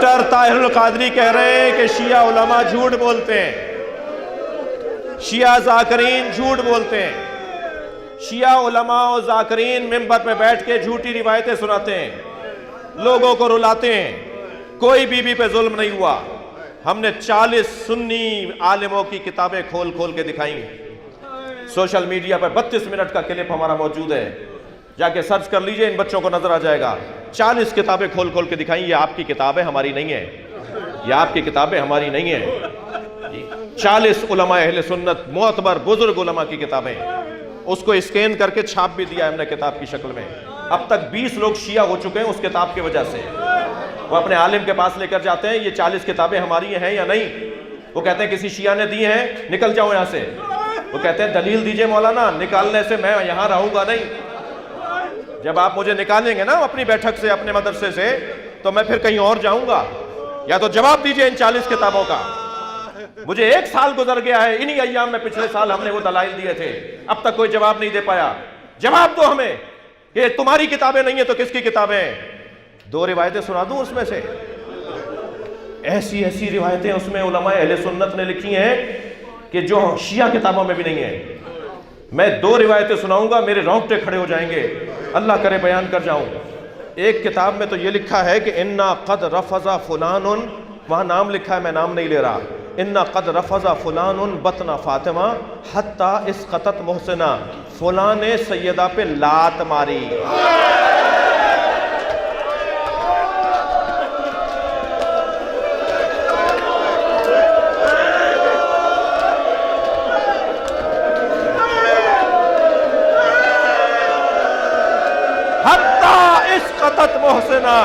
ڈاکٹر طاہر القادری کہہ رہے ہیں کہ شیعہ علماء جھوٹ بولتے ہیں، شیعہ ذاکرین جھوٹ بولتے ہیں، شیعہ علماء و ذاکرین ممبر پہ بیٹھ کے جھوٹی روایتیں سناتے ہیں، لوگوں کو رلاتے ہیں۔ کوئی بی بی پہ ظلم نہیں ہوا۔ ہم نے 40 سنی عالموں کی کتابیں کھول کھول کے دکھائیں۔ سوشل میڈیا پہ 32 منٹ کا کلپ ہمارا موجود ہے، جا کے سرچ کر لیجئے، ان بچوں کو نظر آ جائے گا۔ 40 کتابیں کھول کھول کے دکھائیں۔ یہ آپ کی کتابیں، ہماری نہیں ہیں، یہ آپ کی کتابیں ہماری نہیں ہیں۔ 40 علماء اہل سنت، معتبر بزرگ علماء کی کتابیں، اس کو اسکین کر کے چھاپ بھی دیا ہم نے کتاب کی شکل میں۔ اب تک 20 لوگ شیعہ ہو چکے ہیں اس کتاب کی وجہ سے۔ وہ اپنے عالم کے پاس لے کر جاتے ہیں، یہ 40 کتابیں ہماری ہیں یا نہیں؟ وہ کہتے ہیں کسی شیعہ نے دی ہیں، نکل جاؤ یہاں سے۔ وہ کہتے ہیں دلیل دیجئے مولانا، نکالنے سے میں یہاں رہوں گا نہیں۔ جب آپ مجھے نکالیں گے نا اپنی بیٹھک سے، اپنے مدرسے سے، تو میں پھر کہیں اور جاؤں گا۔ یا تو جواب دیجئے ان 40 کتابوں کا۔ مجھے 1 سال گزر گیا ہے، انہی ایام میں پچھلے سال ہم نے وہ دلائل دیے تھے، اب تک کوئی جواب نہیں دے پایا۔ جواب دو ہمیں کہ تمہاری کتابیں نہیں ہیں تو کس کی کتابیں ہیں؟ 2 روایتیں سنا دوں اس میں سے؟ ایسی ایسی روایتیں اس میں علماء اہل سنت نے لکھی ہیں کہ جو شیعہ کتابوں میں بھی نہیں ہیں۔ میں 2 روایتیں سناؤں گا، میرے رونگٹے کھڑے ہو جائیں گے، اللہ کرے بیان کر جاؤں۔ ایک کتاب میں تو یہ لکھا ہے کہ اِنَّا قَدْ رَفَضَ فُلَانٌ، وہاں نام لکھا ہے، میں نام نہیں لے رہا۔ اِنَّا قَدْ رَفَضَ فُلَانٌ بَطْنَ فاطمہ حَتَّى اِسْقَطَتْ مُحْسِنَا، فلاں نے سیدہ پہ لات ماری۔ محسنہ،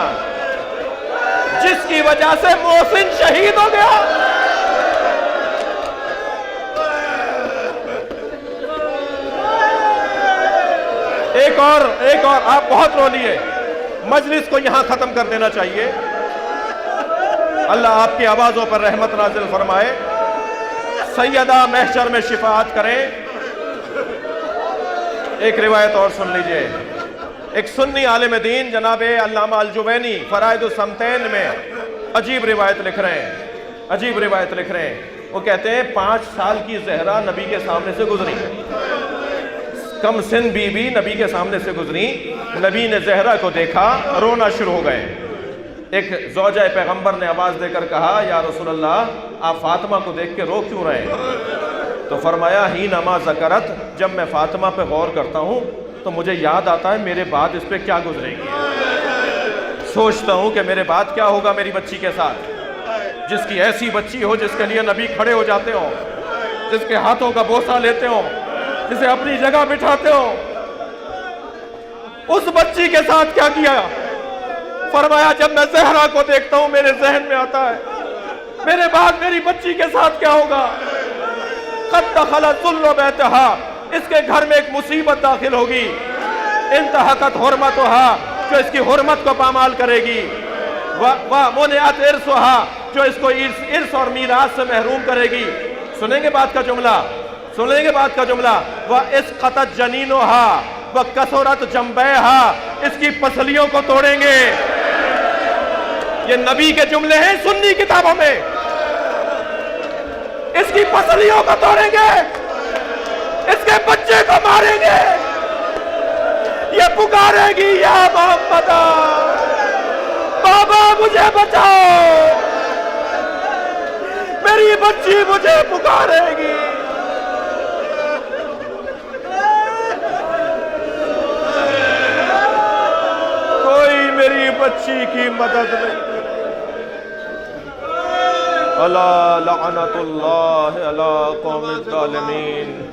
جس کی وجہ سے محسن شہید ہو گیا۔ ایک اور آپ بہت رو لیے، مجلس کو یہاں ختم کر دینا چاہیے۔ اللہ آپ کی آوازوں پر رحمت نازل فرمائے، سیدہ محشر میں شفاعت کریں۔ ایک روایت اور سن لیجئے۔ ایک سنی عالم دین جناب علامہ الجوینی فرائض السمتین میں عجیب روایت لکھ رہے ہیں، وہ کہتے ہیں 5 سال کی زہرا نبی کے سامنے سے گزری، کم سن بی بی نبی کے سامنے سے گزری، نبی نے زہرا کو دیکھا، رونا شروع ہو گئے۔ ایک زوجہ پیغمبر نے آواز دے کر کہا، یا رسول اللہ آپ فاطمہ کو دیکھ کے رو کیوں رہے ہیں؟ تو فرمایا ہی نما ذکرت، جب میں فاطمہ پہ غور کرتا ہوں تو مجھے یاد آتا ہے میرے بعد اس پہ کیا گزرے گی، سوچتا ہوں کہ میرے بعد کیا ہوگا میری بچی کے ساتھ، جس کی ایسی بچی ہو جس کے لیے نبی کھڑے ہو جاتے ہوں، جس کے ہاتھوں کا بوسہ لیتے ہوں، جسے اپنی جگہ بٹھاتے ہوں، اس بچی کے ساتھ کیا کیا؟ فرمایا جب میں زہرا کو دیکھتا ہوں میرے ذہن میں آتا ہے میرے بعد میری بچی کے ساتھ کیا ہوگا۔ قد دخل الذل بیتہا، اس کے گھر میں ایک مصیبت داخل ہوگی، انتہکت حرمتہا، جو اس کی حرمت کو پامال کرے گی، ومنعت ارثہا، جو اس کو ارث اور میراث سے محروم کرے گی۔ سنیں گے بات کا جملہ، وَإِسْقَطَتْ جَنِينُهَا وَكَثُرَتْ جَنْبَيْهَا، اس کی پسلیوں کو توڑیں گے۔ یہ نبی کے جملے ہیں سنی کتابوں میں، اس کی پسلیوں کو توڑیں گے، اس کے بچے کو ماریں گے۔ یہ پکارے گی یا محمد، بابا مجھے بچاؤ، میری بچی مجھے پکارے گی۔ کوئی میری بچی کی مدد نہیں کرے۔ الا لعنت اللہ علی قوم الظالمین۔